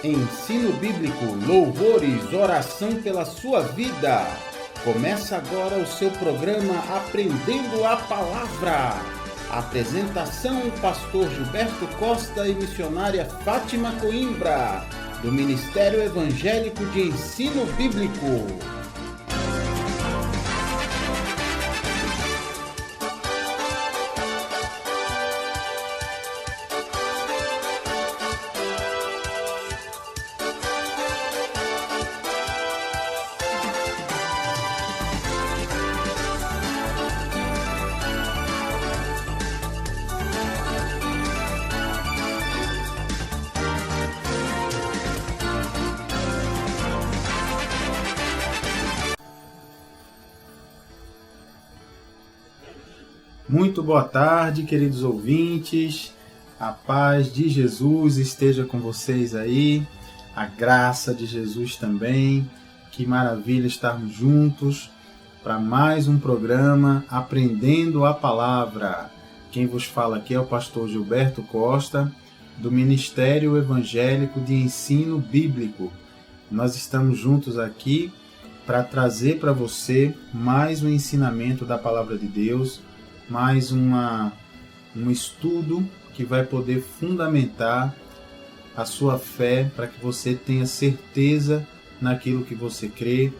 Ensino bíblico, louvores, oração pela sua vida. Começa agora o seu programa Aprendendo a Palavra. Apresentação: Pastor Gilberto Costa e missionária Fátima Coimbra, do Ministério Evangélico de Ensino Bíblico. Muito boa tarde, queridos ouvintes. A paz de Jesus esteja com vocês aí. A graça de Jesus também. Que maravilha estarmos juntos para mais um programa Aprendendo a Palavra. Quem vos fala aqui é o pastor Gilberto Costa, do Ministério Evangélico de Ensino Bíblico. Nós estamos juntos aqui para trazer para você mais um ensinamento da Palavra de Deus, mais um estudo que vai poder fundamentar a sua fé para que você tenha certeza naquilo que você crê,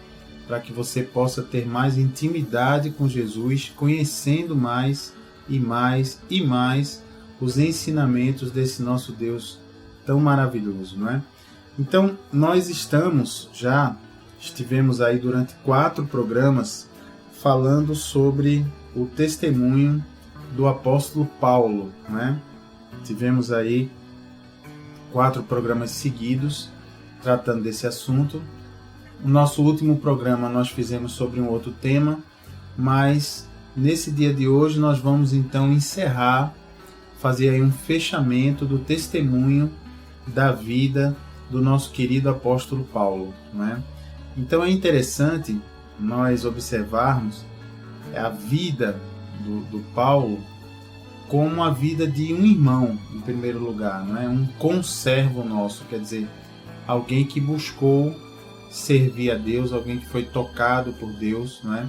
para que você possa ter mais intimidade com Jesus, conhecendo mais e mais e mais os ensinamentos desse nosso Deus tão maravilhoso, não é? Então, nós estivemos aí durante 4 programas falando sobre o testemunho do apóstolo Paulo, né? Tivemos aí 4 programas seguidos tratando desse assunto. O nosso último programa nós fizemos sobre um outro tema, mas nesse dia de hoje nós vamos então fazer aí um fechamento do testemunho da vida do nosso querido apóstolo Paulo, né? Então é interessante nós observarmos a vida do Paulo como a vida de um irmão, em primeiro lugar, não é? Um conservo nosso, quer dizer, alguém que buscou servir a Deus, alguém que foi tocado por Deus, não é?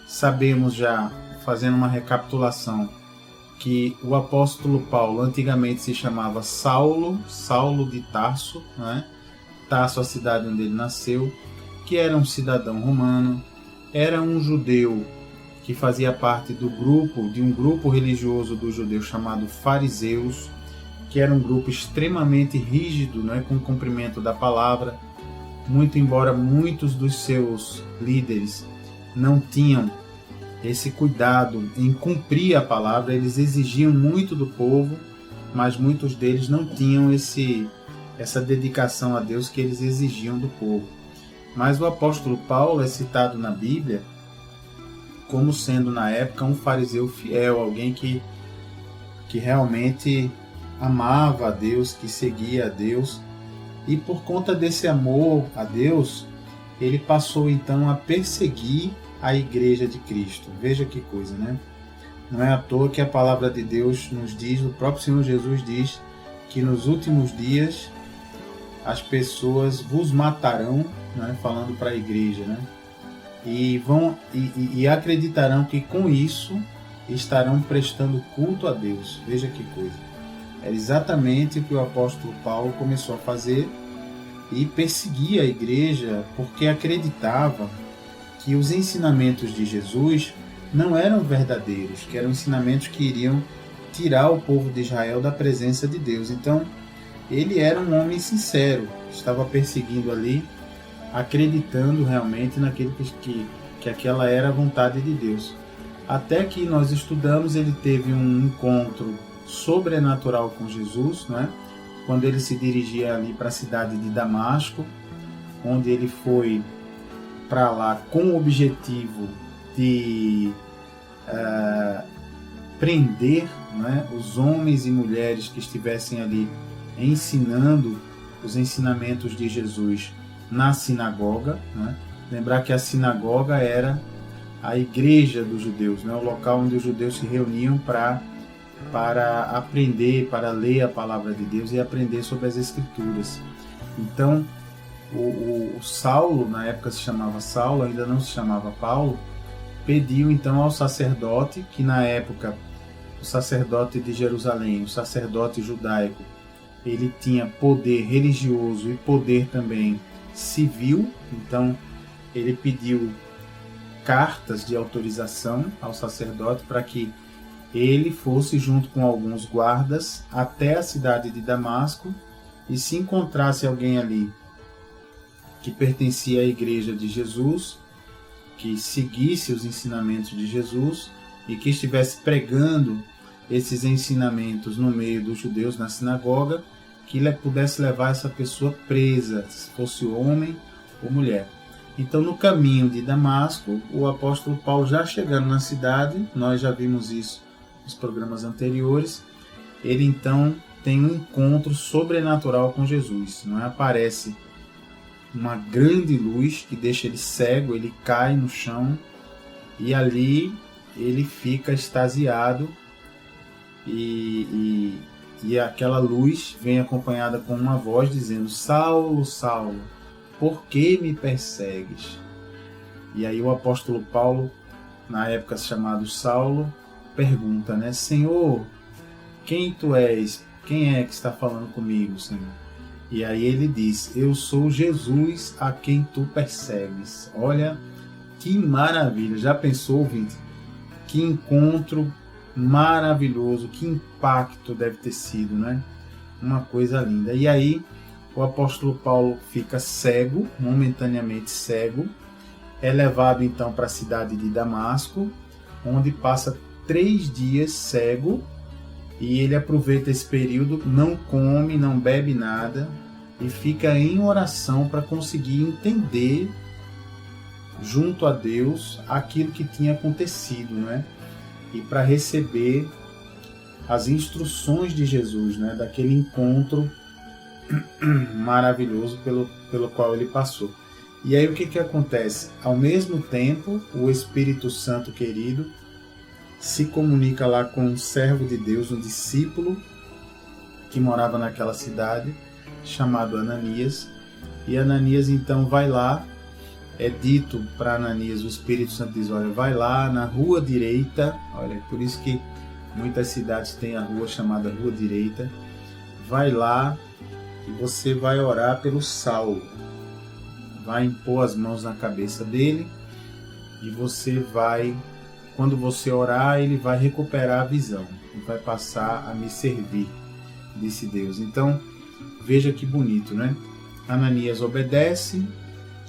Sabemos já, fazendo uma recapitulação, que o apóstolo Paulo antigamente se chamava Saulo de Tarso, não é? Tarso, a cidade onde ele nasceu, que era um cidadão romano, era um judeu que fazia parte de um grupo religioso dos judeus chamado fariseus, que era um grupo extremamente rígido, né, com o cumprimento da palavra, muito embora muitos dos seus líderes não tinham esse cuidado em cumprir a palavra, eles exigiam muito do povo, mas muitos deles não tinham essa dedicação a Deus que eles exigiam do povo. Mas o apóstolo Paulo é citado na Bíblia como sendo na época um fariseu fiel, alguém que realmente amava a Deus, que seguia a Deus, e por conta desse amor a Deus, ele passou então a perseguir a igreja de Cristo. Veja que coisa, né? Não é à toa que a palavra de Deus nos diz, o próprio Senhor Jesus diz, que nos últimos dias as pessoas vos matarão, né? Falando para a igreja, né? E acreditarão que com isso estarão prestando culto a Deus. Veja que coisa. Era exatamente o que o apóstolo Paulo começou a fazer e perseguia a igreja porque acreditava que os ensinamentos de Jesus não eram verdadeiros, que eram ensinamentos que iriam tirar o povo de Israel da presença de Deus. Então, ele era um homem sincero, estava perseguindo ali, acreditando realmente naquilo que aquela era a vontade de Deus. Até que nós estudamos, ele teve um encontro sobrenatural com Jesus, não é? Quando ele se dirigia ali para a cidade de Damasco, onde ele foi para lá com o objetivo de prender, não é? Os homens e mulheres que estivessem ali ensinando os ensinamentos de Jesus na sinagoga, né? Lembrar que a sinagoga era a igreja dos judeus, né? O local onde os judeus se reuniam para aprender, para ler a palavra de Deus e aprender sobre as Escrituras. Então, o Saulo, na época se chamava Saulo, ainda não se chamava Paulo, pediu então ao sacerdote, que na época o sacerdote de Jerusalém, o sacerdote judaico, ele tinha poder religioso e poder também civil, então ele pediu cartas de autorização ao sacerdote para que ele fosse junto com alguns guardas até a cidade de Damasco, e se encontrasse alguém ali que pertencia à igreja de Jesus, que seguisse os ensinamentos de Jesus e que estivesse pregando esses ensinamentos no meio dos judeus na sinagoga, que ele pudesse levar essa pessoa presa, se fosse homem ou mulher. Então, no caminho de Damasco, o apóstolo Paulo, já chegando na cidade, nós já vimos isso nos programas anteriores, ele então tem um encontro sobrenatural com Jesus. Não é? Aparece uma grande luz que deixa ele cego, ele cai no chão e ali ele fica extasiado e aquela luz vem acompanhada com uma voz dizendo: Saulo, Saulo, por que me persegues? E aí o apóstolo Paulo, na época chamado Saulo, pergunta, né? Senhor, quem tu és? Quem é que está falando comigo, Senhor? E aí ele diz: eu sou Jesus a quem tu persegues. Olha que maravilha! Já pensou, ouvinte? Que encontro maravilhoso, que impacto deve ter sido, né? Uma coisa linda. E aí o apóstolo Paulo fica cego, momentaneamente cego, é levado então para a cidade de Damasco, onde passa 3 dias cego, e ele aproveita esse período, não come, não bebe nada, e fica em oração para conseguir entender junto a Deus aquilo que tinha acontecido, né? E para receber as instruções de Jesus, né? Daquele encontro maravilhoso pelo qual ele passou. E aí o que acontece? Ao mesmo tempo, o Espírito Santo querido se comunica lá com um servo de Deus, um discípulo que morava naquela cidade, chamado Ananias. E Ananias então vai lá, é dito para Ananias, o Espírito Santo diz: olha, vai lá na rua direita, olha, por isso que muitas cidades têm a rua chamada Rua Direita, vai lá e você vai orar pelo Saulo, vai impor as mãos na cabeça dele e você vai, quando você orar, ele vai recuperar a visão e vai passar a me servir, disse Deus. Então, veja que bonito, né? Ananias obedece,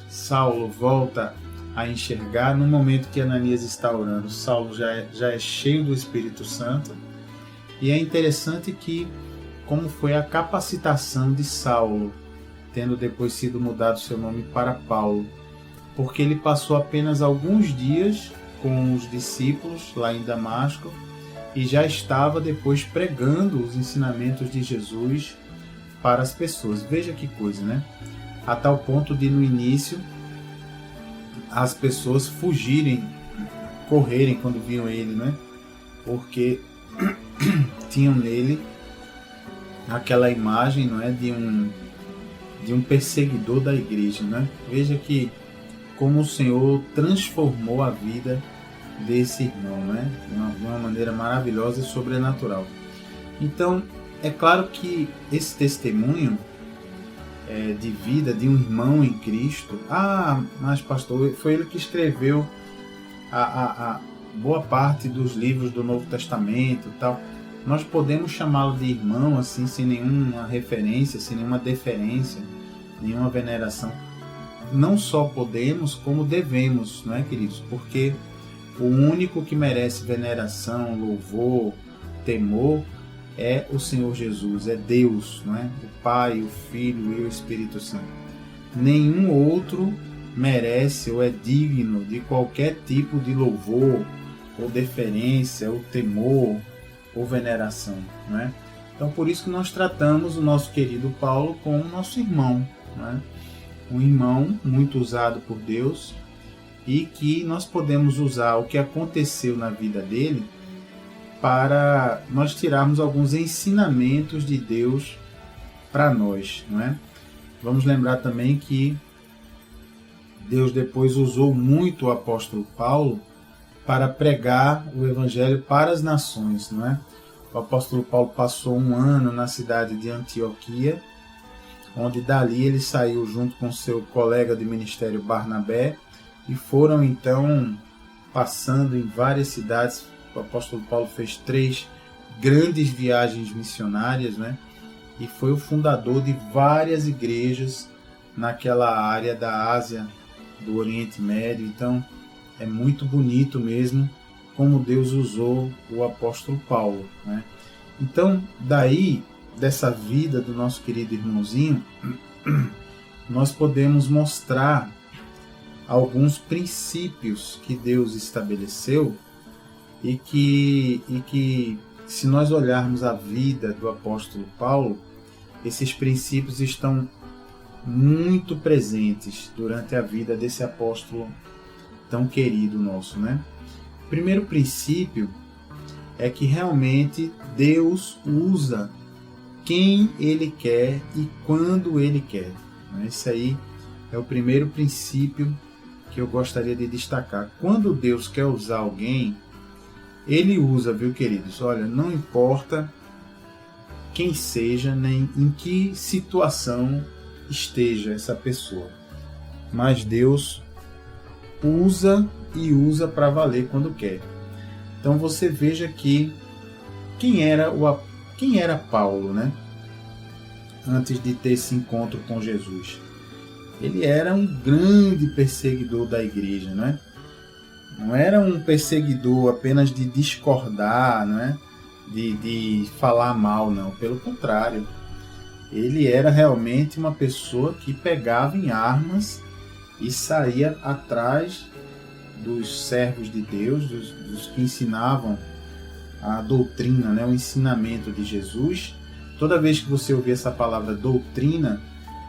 Saulo volta a enxergar. No momento que Ananias está orando, Saulo já é cheio do Espírito Santo. E é interessante que, como foi a capacitação de Saulo, tendo depois sido mudado seu nome para Paulo, porque ele passou apenas alguns dias com os discípulos lá em Damasco e já estava depois pregando os ensinamentos de Jesus para as pessoas. Veja que coisa, né? A tal ponto de, no início, as pessoas fugirem, correrem quando viam ele, né? Porque tinham nele aquela imagem, não é, de um perseguidor da igreja, né? Veja que como o Senhor transformou a vida desse irmão, né? De uma maneira maravilhosa e sobrenatural. Então, é claro que esse testemunho de vida de um irmão em Cristo, mas pastor, foi ele que escreveu a boa parte dos livros do Novo Testamento e tal. Nós podemos chamá-lo de irmão assim, sem nenhuma referência, sem nenhuma deferência, nenhuma veneração. Não só podemos, como devemos, não é, queridos? Porque o único que merece veneração, louvor, temor é o Senhor Jesus, é Deus, não é? O Pai, o Filho e o Espírito Santo. Nenhum outro merece ou é digno de qualquer tipo de louvor, ou deferência, ou temor, ou veneração, não é? Então, por isso que nós tratamos o nosso querido Paulo como nosso irmão, não é? Um irmão muito usado por Deus e que nós podemos usar o que aconteceu na vida dele para nós tirarmos alguns ensinamentos de Deus para nós, não é? Vamos lembrar também que Deus depois usou muito o apóstolo Paulo para pregar o evangelho para as nações, não é? O apóstolo Paulo passou 1 ano na cidade de Antioquia, onde dali ele saiu junto com seu colega de ministério Barnabé e foram então passando em várias cidades. O apóstolo Paulo fez 3 grandes viagens missionárias, né? E foi o fundador de várias igrejas naquela área da Ásia, do Oriente Médio. Então é muito bonito mesmo como Deus usou o apóstolo Paulo, né? Então daí, dessa vida do nosso querido irmãozinho, nós podemos mostrar alguns princípios que Deus estabeleceu e que se nós olharmos a vida do apóstolo Paulo, esses princípios estão muito presentes durante a vida desse apóstolo tão querido nosso, né? O primeiro princípio é que realmente Deus usa quem Ele quer e quando Ele quer. Esse aí é o primeiro princípio que eu gostaria de destacar. Quando Deus quer usar alguém, Ele usa, viu, queridos? Olha, não importa quem seja, nem em que situação esteja essa pessoa, mas Deus usa e usa para valer quando quer. Então você veja que quem era Paulo, né? Antes de ter esse encontro com Jesus. Ele era um grande perseguidor da igreja, né? Não era um perseguidor apenas de discordar, né? De falar mal, não. Pelo contrário, ele era realmente uma pessoa que pegava em armas e saía atrás dos servos de Deus, dos que ensinavam a doutrina, né? O ensinamento de Jesus. Toda vez que você ouvir essa palavra doutrina,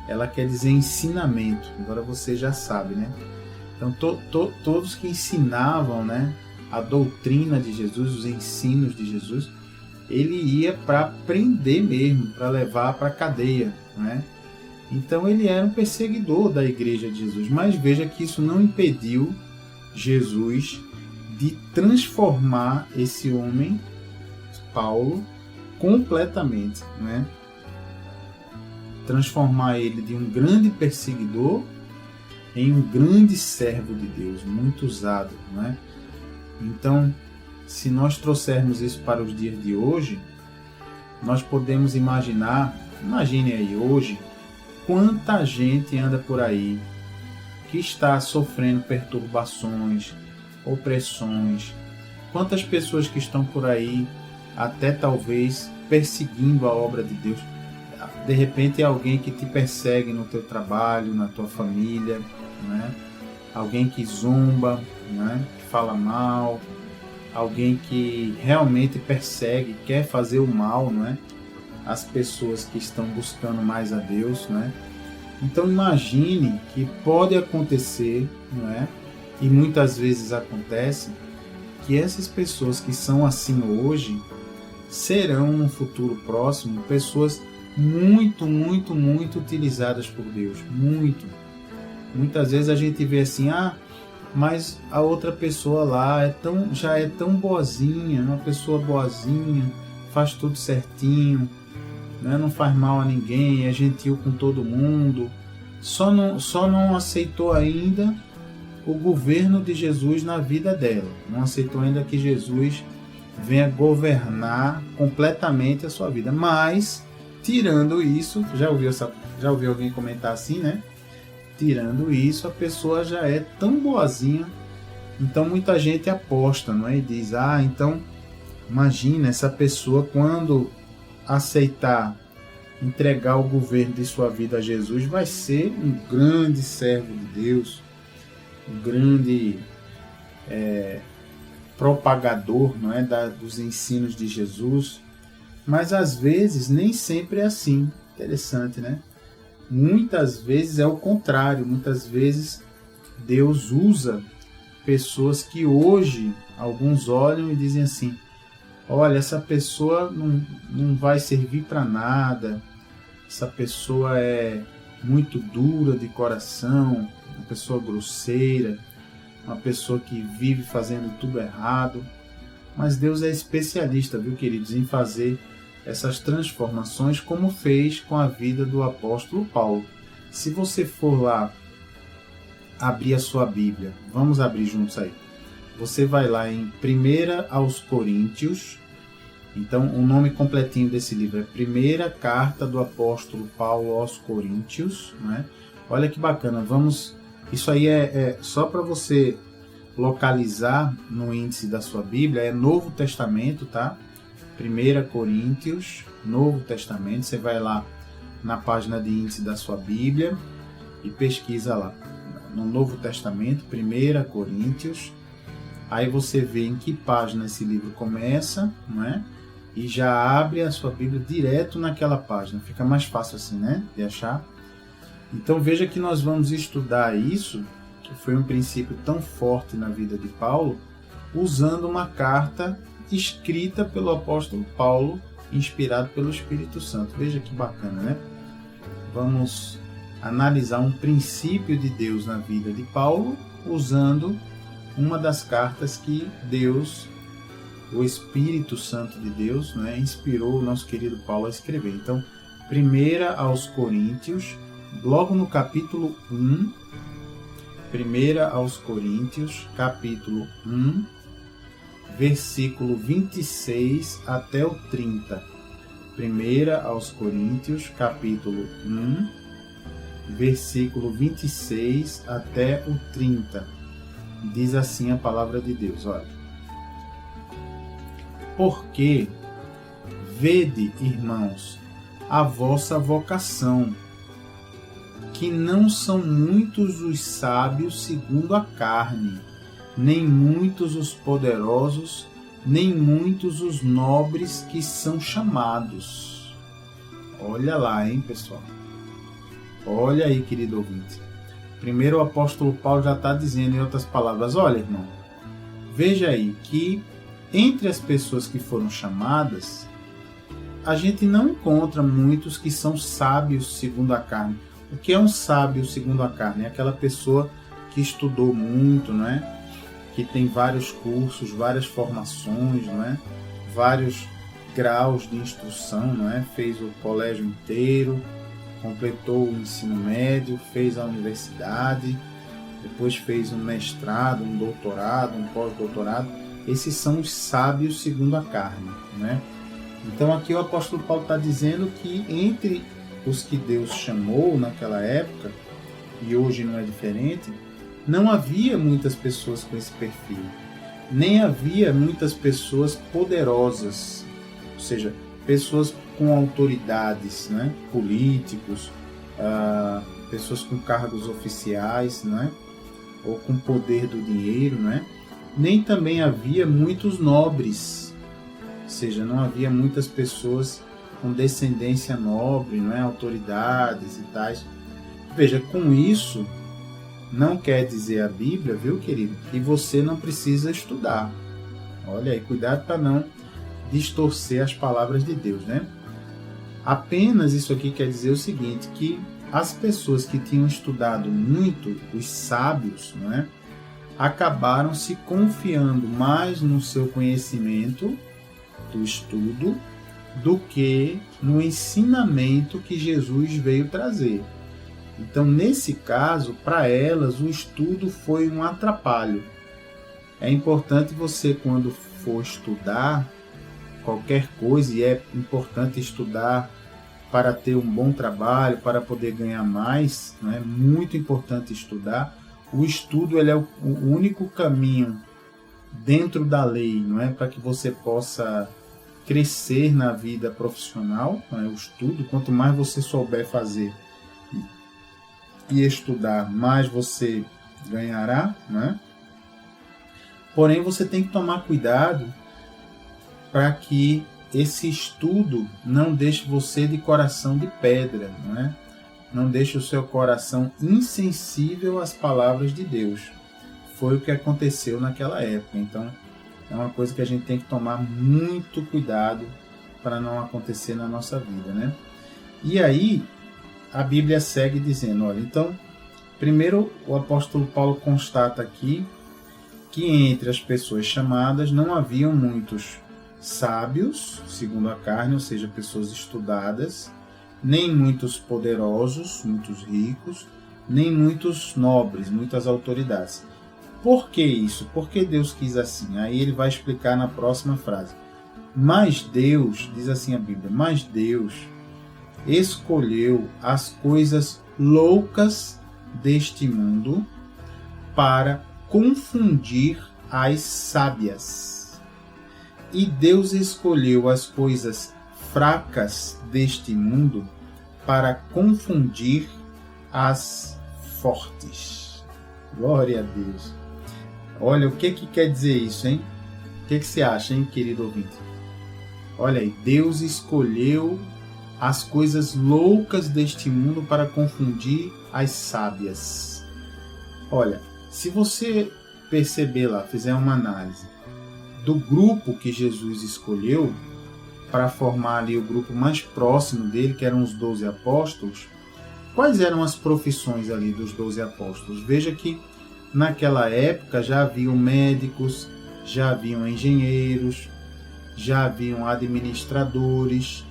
ela quer dizer ensinamento. Agora você já sabe, né? Então todos que ensinavam, né, a doutrina de Jesus, os ensinos de Jesus, ele ia para prender mesmo, para levar para a cadeia, né? Então ele era um perseguidor da igreja de Jesus. Mas veja que isso não impediu Jesus de transformar esse homem, Paulo, completamente, né? Transformar ele de um grande perseguidor em um grande servo de Deus, muito usado, né? Então, se nós trouxermos isso para os dias de hoje, nós podemos imagine aí hoje, quanta gente anda por aí que está sofrendo perturbações, opressões, quantas pessoas que estão por aí até talvez perseguindo a obra de Deus. De repente é alguém que te persegue no teu trabalho, na tua família, né? Alguém que zomba, né? Que fala mal, alguém que realmente persegue, quer fazer o mal, não é? As pessoas que estão buscando mais a Deus, né? Então imagine que pode acontecer, não é? E muitas vezes acontece, que essas pessoas que são assim hoje serão no futuro próximo pessoas muito, muito, muito utilizadas por Deus, muito. Muitas vezes a gente vê assim, mas a outra pessoa lá já é tão boazinha, uma pessoa boazinha, faz tudo certinho, né? Não faz mal a ninguém, é gentil com todo mundo, só não aceitou ainda o governo de Jesus na vida dela, não aceitou ainda que Jesus venha governar completamente a sua vida. Mas tirando isso, já ouviu alguém comentar assim, né? Tirando isso, a pessoa já é tão boazinha. Então muita gente aposta, não é? E diz, então imagina essa pessoa quando aceitar entregar o governo de sua vida a Jesus, vai ser um grande servo de Deus, um grande propagador, não é? Dos ensinos de Jesus. Mas às vezes nem sempre é assim. Interessante, né? Muitas vezes é o contrário. Muitas vezes Deus usa pessoas que hoje alguns olham e dizem assim, olha, essa pessoa não vai servir para nada, essa pessoa é muito dura de coração, uma pessoa grosseira, uma pessoa que vive fazendo tudo errado. Mas Deus é especialista, viu, queridos, em fazer essas transformações, como fez com a vida do apóstolo Paulo. Se você for lá abrir a sua Bíblia, vamos abrir juntos aí. Você vai lá em 1 aos Coríntios. Então, o nome completinho desse livro é Primeira Carta do Apóstolo Paulo aos Coríntios, né? Olha que bacana, isso aí é só para você localizar no índice da sua Bíblia, é Novo Testamento, tá? 1 Coríntios, Novo Testamento, você vai lá na página de índice da sua Bíblia e pesquisa lá, no Novo Testamento, 1 Coríntios, aí você vê em que página esse livro começa, não é? E já abre a sua Bíblia direto naquela página, fica mais fácil assim, né, de achar. Então veja que nós vamos estudar isso, que foi um princípio tão forte na vida de Paulo, usando uma carta escrita pelo apóstolo Paulo, inspirado pelo Espírito Santo. Veja que bacana, né? Vamos analisar um princípio de Deus na vida de Paulo, usando uma das cartas que Deus, o Espírito Santo de Deus, né, inspirou o nosso querido Paulo a escrever. Então, 1 aos Coríntios, logo no capítulo 1, 1 aos Coríntios, capítulo 1, versículo 26 até o 30. 1 aos Coríntios, capítulo 1, versículo 26 até o 30. Diz assim a palavra de Deus, olha. Porque, vede, irmãos, a vossa vocação, que não são muitos os sábios segundo a carne, nem muitos os poderosos, nem muitos os nobres que são chamados. Olha lá, hein, pessoal? Olha aí, querido ouvinte. Primeiro o apóstolo Paulo já está dizendo, em outras palavras, olha, irmão, veja aí que entre as pessoas que foram chamadas, a gente não encontra muitos que são sábios segundo a carne. O que é um sábio segundo a carne? É aquela pessoa que estudou muito, não é? Que tem vários cursos, várias formações, não é? Vários graus de instrução, não é? Fez o colégio inteiro, completou o ensino médio, fez a universidade, depois fez um mestrado, um doutorado, um pós-doutorado. Esses são os sábios segundo a carne, né? Então aqui o apóstolo Paulo está dizendo que entre os que Deus chamou naquela época, e hoje não é diferente, não havia muitas pessoas com esse perfil, nem havia muitas pessoas poderosas, ou seja, pessoas com autoridades, né? Políticos, pessoas com cargos oficiais, né? Ou com poder do dinheiro, né? Nem também havia muitos nobres, ou seja, não havia muitas pessoas com descendência nobre, não é? Autoridades e tais. Veja, com isso, não quer dizer a Bíblia, viu, querido, que você não precisa estudar. Olha aí, cuidado para não distorcer as palavras de Deus, né? Apenas isso aqui quer dizer o seguinte, que as pessoas que tinham estudado muito, os sábios, não é? Acabaram se confiando mais no seu conhecimento do estudo do que no ensinamento que Jesus veio trazer. Então, nesse caso, para elas, o estudo foi um atrapalho. É importante você, quando for estudar qualquer coisa, e é importante estudar para ter um bom trabalho, para poder ganhar mais, né? Muito importante estudar. O estudo ele é o único caminho dentro da lei, não é? Para que você possa crescer na vida profissional, não é? O estudo, quanto mais você souber fazer e estudar, mais você ganhará, não é? Porém, você tem que tomar cuidado para que esse estudo não deixe você de coração de pedra, não é? Não deixe o seu coração insensível às palavras de Deus. Foi o que aconteceu naquela época. Então, é uma coisa que a gente tem que tomar muito cuidado para não acontecer na nossa vida, né? E aí, a Bíblia segue dizendo, olha, então, primeiro o apóstolo Paulo constata aqui que entre as pessoas chamadas não haviam muitos sábios, segundo a carne, ou seja, pessoas estudadas, nem muitos poderosos, muitos ricos, nem muitos nobres, muitas autoridades. Por que isso? Por que Deus quis assim? Aí ele vai explicar na próxima frase. Mas Deus, diz assim a Bíblia, mas Deus escolheu as coisas loucas deste mundo para confundir as sábias. E Deus escolheu as coisas fracas deste mundo para confundir as fortes. Glória a Deus. Olha, o que quer dizer isso, hein? O que você acha, hein, querido ouvinte? Olha aí, Deus escolheu as coisas loucas deste mundo para confundir as sábias. Olha, se você perceber lá, fizer uma análise do grupo que Jesus escolheu para formar ali o grupo mais próximo dele, que eram os 12 apóstolos, quais eram as profissões ali dos 12 apóstolos? Veja que naquela época já haviam médicos, já haviam engenheiros, já haviam administradores,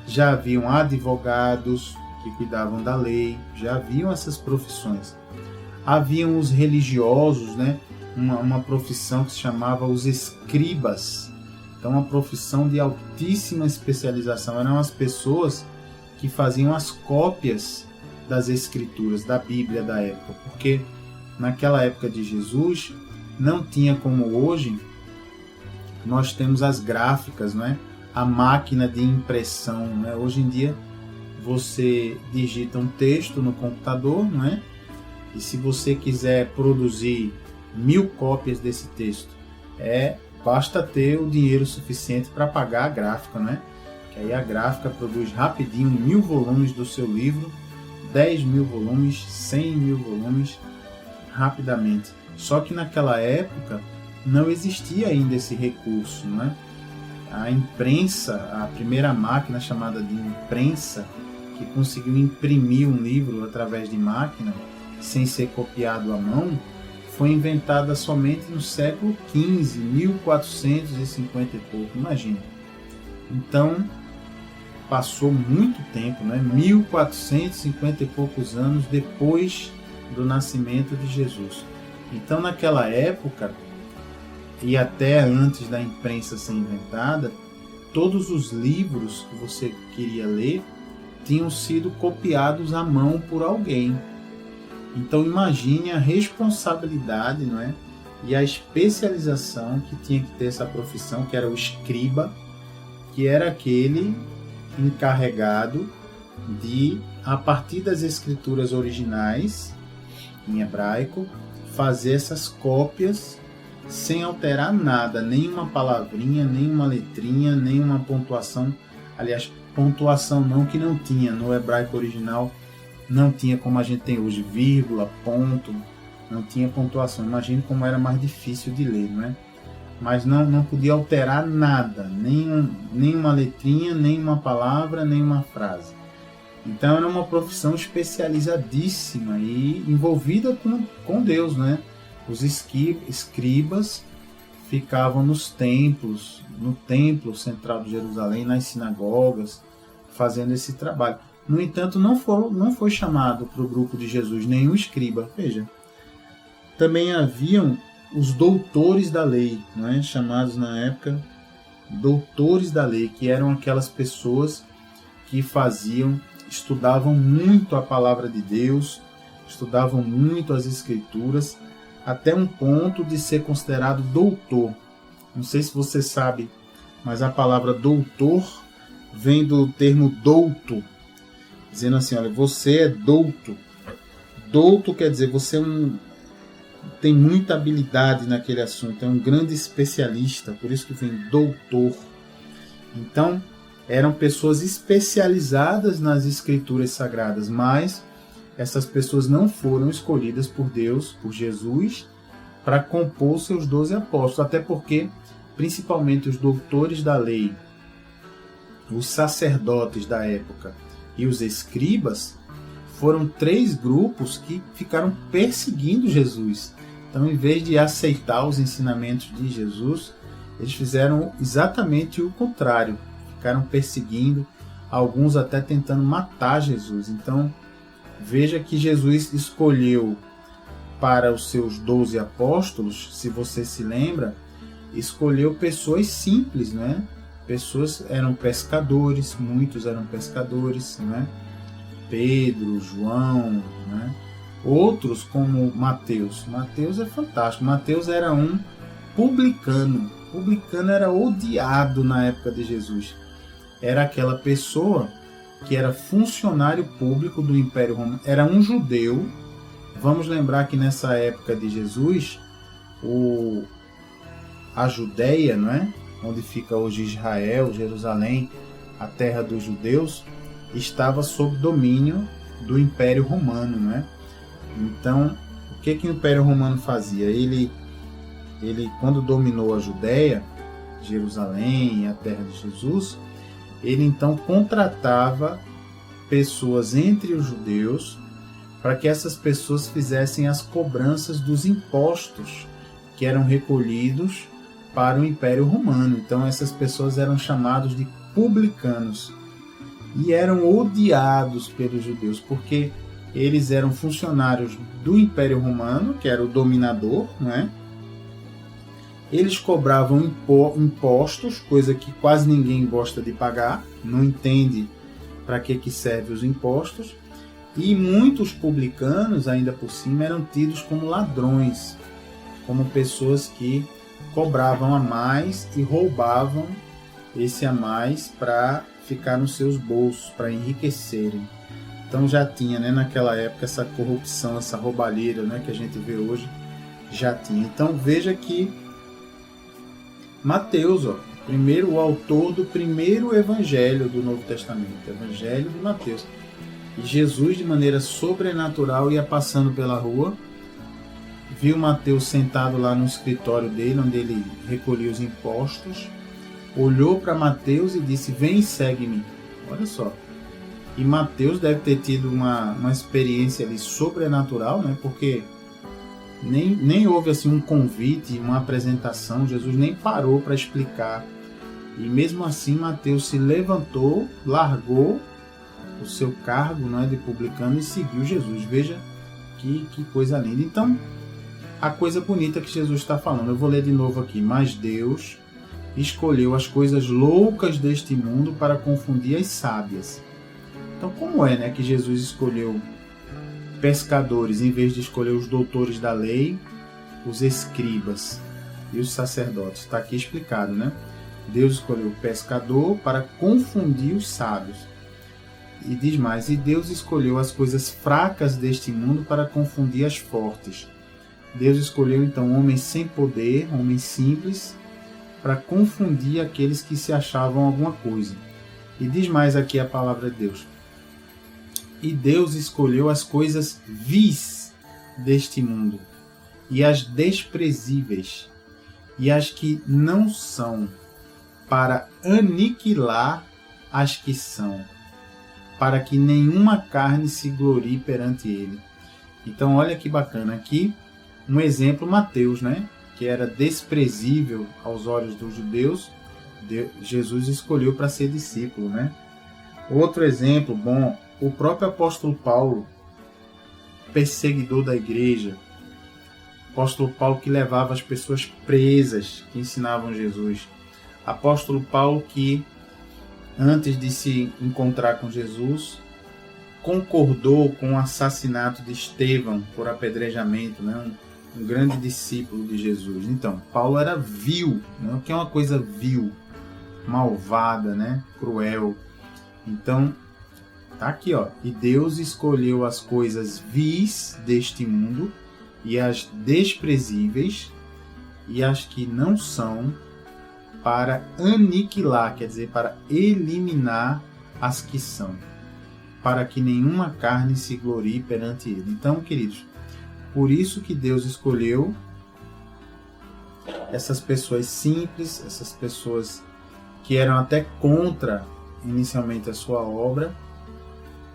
já haviam advogados que cuidavam da lei, já haviam essas profissões. Haviam os religiosos, né? Uma profissão que se chamava os escribas. Então, uma profissão de altíssima especialização. Eram as pessoas que faziam as cópias das escrituras, da Bíblia da época. Porque naquela época de Jesus, não tinha como hoje, nós temos as gráficas, não é? A máquina de impressão, né? Hoje em dia, você digita um texto no computador, não é? E se você quiser produzir 1000 cópias desse texto, basta ter o dinheiro suficiente para pagar a gráfica, né? Que aí a gráfica produz rapidinho 1000 volumes do seu livro, 10.000 volumes, 100.000 volumes, rapidamente. Só que naquela época não existia ainda esse recurso, né? A imprensa, a primeira máquina chamada de imprensa, que conseguiu imprimir um livro através de máquina, sem ser copiado à mão, foi inventada somente no século XV, 1450 e pouco, imagina. Então, passou muito tempo, né? 1450 e poucos anos depois do nascimento de Jesus. Então, naquela época, e até antes da imprensa ser inventada, todos os livros que você queria ler tinham sido copiados à mão por alguém. Então imagine a responsabilidade, não é? E a especialização que tinha que ter essa profissão, que era o escriba, que era aquele encarregado de, a partir das escrituras originais, em hebraico, fazer essas cópias sem alterar nada, nenhuma palavrinha, nenhuma letrinha, nenhuma pontuação. Aliás, pontuação não, que não tinha no hebraico original. Não tinha como a gente tem hoje, vírgula, ponto, não tinha pontuação. Imagine como era mais difícil de ler, não é? Mas não podia alterar nada, nenhuma letrinha, nenhuma palavra, nenhuma frase. Então era uma profissão especializadíssima e envolvida com Deus, né? Os escribas ficavam nos templos, no templo central de Jerusalém, nas sinagogas, fazendo esse trabalho. No entanto, não foi chamado para o grupo de Jesus nenhum escriba. Veja, também haviam os doutores da lei, não é? Chamados na época doutores da lei, que eram aquelas pessoas que estudavam muito a palavra de Deus, estudavam muito as escrituras, até um ponto de ser considerado doutor. Não sei se você sabe, mas a palavra doutor vem do termo douto, dizendo assim, olha, você é douto. Douto quer dizer, você tem muita habilidade naquele assunto, é um grande especialista, por isso que vem doutor. Então, eram pessoas especializadas nas escrituras sagradas, mas essas pessoas não foram escolhidas por Deus, por Jesus, para compor seus 12 apóstolos, até porque, principalmente os doutores da lei, os sacerdotes da época, e os escribas foram 3 grupos que ficaram perseguindo Jesus. Então, em vez de aceitar os ensinamentos de Jesus, eles fizeram exatamente o contrário. Ficaram perseguindo, alguns até tentando matar Jesus. Então, veja que Jesus escolheu para os seus 12 apóstolos, se você se lembra, escolheu pessoas simples, né? Pessoas eram pescadores, muitos eram pescadores, né? Pedro, João, né? Outros como Mateus. Mateus é fantástico. Mateus era um publicano. Publicano era odiado na época de Jesus. Era aquela pessoa que era funcionário público do Império Romano. Era um judeu. Vamos lembrar que nessa época de Jesus, a Judéia, não é? Onde fica hoje Israel, Jerusalém, a terra dos judeus, estava sob domínio do Império Romano, não é? Então, o que o Império Romano fazia? Ele quando dominou a Judéia, Jerusalém e a terra de Jesus, ele então contratava pessoas entre os judeus para que essas pessoas fizessem as cobranças dos impostos que eram recolhidos para o Império Romano. Então essas pessoas eram chamados de publicanos e eram odiados pelos judeus porque eles eram funcionários do Império Romano, que era o dominador, né? Eles cobravam impostos, coisa que quase ninguém gosta de pagar, não entende para que servem os impostos, e muitos publicanos, ainda por cima, eram tidos como ladrões, como pessoas que cobravam a mais e roubavam esse a mais para ficar nos seus bolsos, para enriquecerem. Então já tinha, né, naquela época essa corrupção, essa roubalheira, né, que a gente vê hoje, já tinha. Então veja que Mateus, o autor do primeiro evangelho do Novo Testamento, Evangelho de Mateus. E Jesus, de maneira sobrenatural, ia passando pela rua, viu Mateus sentado lá no escritório dele, onde ele recolhia os impostos, olhou para Mateus e disse: "Vem e segue-me". Olha só. E Mateus deve ter tido uma experiência ali sobrenatural, né? Porque nem houve assim um convite, uma apresentação, Jesus nem parou para explicar. E mesmo assim Mateus se levantou, largou o seu cargo, não é, de publicano e seguiu Jesus. Veja que coisa linda. Então, a coisa bonita que Jesus está falando, eu vou ler de novo aqui. Mas Deus escolheu as coisas loucas deste mundo para confundir as sábias. Então, como é, né, que Jesus escolheu pescadores em vez de escolher os doutores da lei, os escribas e os sacerdotes? Está aqui explicado, né? Deus escolheu o pescador para confundir os sábios. E diz mais: e Deus escolheu as coisas fracas deste mundo para confundir as fortes. Deus escolheu então homens sem poder, homens simples, para confundir aqueles que se achavam alguma coisa. E diz mais aqui a palavra de Deus: e Deus escolheu as coisas vis deste mundo, e as desprezíveis, e as que não são, para aniquilar as que são, para que nenhuma carne se glorie perante ele. Então olha que bacana aqui, um exemplo, Mateus, né? Que era desprezível aos olhos dos judeus, Jesus escolheu para ser discípulo, né? Outro exemplo, bom, o próprio apóstolo Paulo, perseguidor da igreja, apóstolo Paulo que levava as pessoas presas, que ensinavam Jesus, apóstolo Paulo que, antes de se encontrar com Jesus, concordou com o assassinato de Estevão por apedrejamento, né? Um grande discípulo de Jesus. Então, Paulo era vil, né? O que é uma coisa vil, malvada, né? Cruel. Então, tá aqui, ó. E Deus escolheu as coisas vis deste mundo e as desprezíveis e as que não são, para aniquilar, quer dizer, para eliminar as que são, para que nenhuma carne se glorie perante ele. Então, queridos, por isso que Deus escolheu essas pessoas simples, essas pessoas que eram até contra inicialmente a sua obra,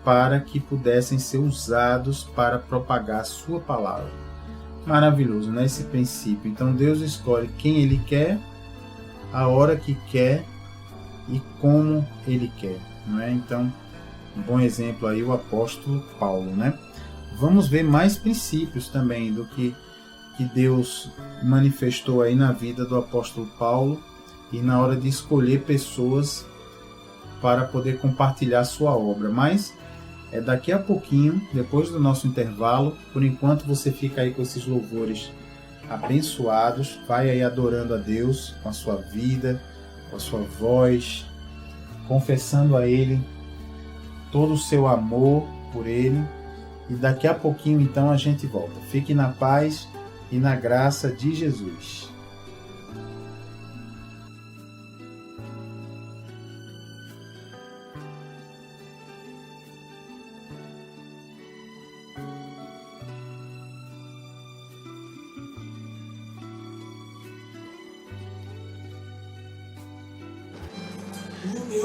para que pudessem ser usados para propagar a sua palavra. Maravilhoso, né? Esse princípio. Então Deus escolhe quem Ele quer, a hora que quer e como Ele quer, não é? Então, um bom exemplo aí o apóstolo Paulo, né? Vamos ver mais princípios também do que Deus manifestou aí na vida do apóstolo Paulo e na hora de escolher pessoas para poder compartilhar sua obra. Mas é daqui a pouquinho, depois do nosso intervalo. Por enquanto você fica aí com esses louvores abençoados, vai aí adorando a Deus com a sua vida, com a sua voz, confessando a Ele todo o seu amor por Ele. E daqui a pouquinho então a gente volta. Fique na paz e na graça de Jesus.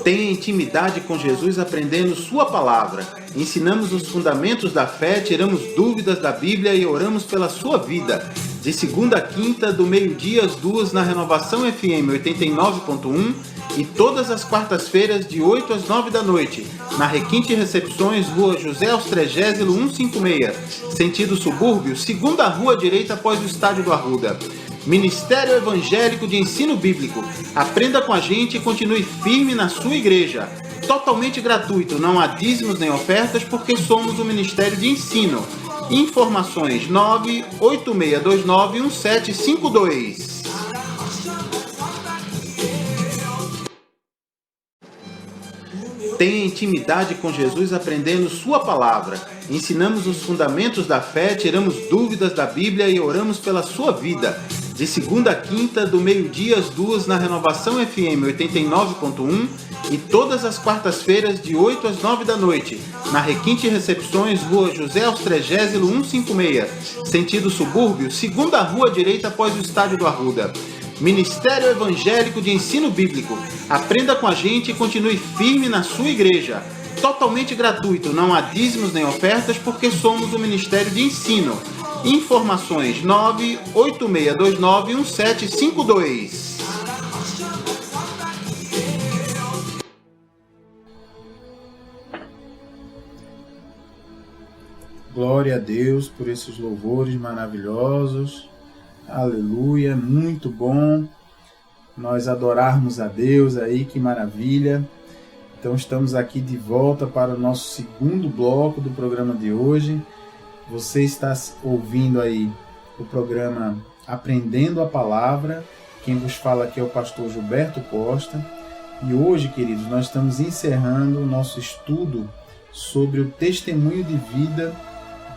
Tenha intimidade com Jesus aprendendo sua palavra. Ensinamos os fundamentos da fé, tiramos dúvidas da Bíblia e oramos pela sua vida. De segunda a quinta, do meio-dia às 2 na Renovação FM 89.1 e todas as quartas-feiras de 8 às 9 da noite, na Requinte Recepções, Rua José Austrégésilo 156, sentido subúrbio, segunda rua direita após o Estádio do Arruda. Ministério Evangélico de Ensino Bíblico. Aprenda com a gente e continue firme na sua igreja. Totalmente gratuito, não há dízimos nem ofertas porque somos um ministério de ensino. Informações 986291752. Tenha intimidade com Jesus aprendendo sua palavra. Ensinamos os fundamentos da fé, tiramos dúvidas da Bíblia e oramos pela sua vida. De segunda a quinta, do meio-dia às 2 na Renovação FM 89.1 e todas as quartas-feiras de 8 às 9 da noite, na Requinte Recepções, Rua José Austrégésilo 156, sentido subúrbio, segunda rua direita após o Estádio do Arruda. Ministério Evangélico de Ensino Bíblico. Aprenda com a gente e continue firme na sua igreja. Totalmente gratuito, não há dízimos nem ofertas porque somos um ministério de ensino. Informações 986291752. Glória a Deus por esses louvores maravilhosos. Aleluia, muito bom nós adorarmos a Deus aí, que maravilha. Então estamos aqui de volta para o nosso segundo bloco do programa de hoje. Você está ouvindo aí o programa Aprendendo a Palavra. Quem vos fala aqui é o pastor Gilberto Costa. E hoje, queridos, nós estamos encerrando o nosso estudo sobre o testemunho de vida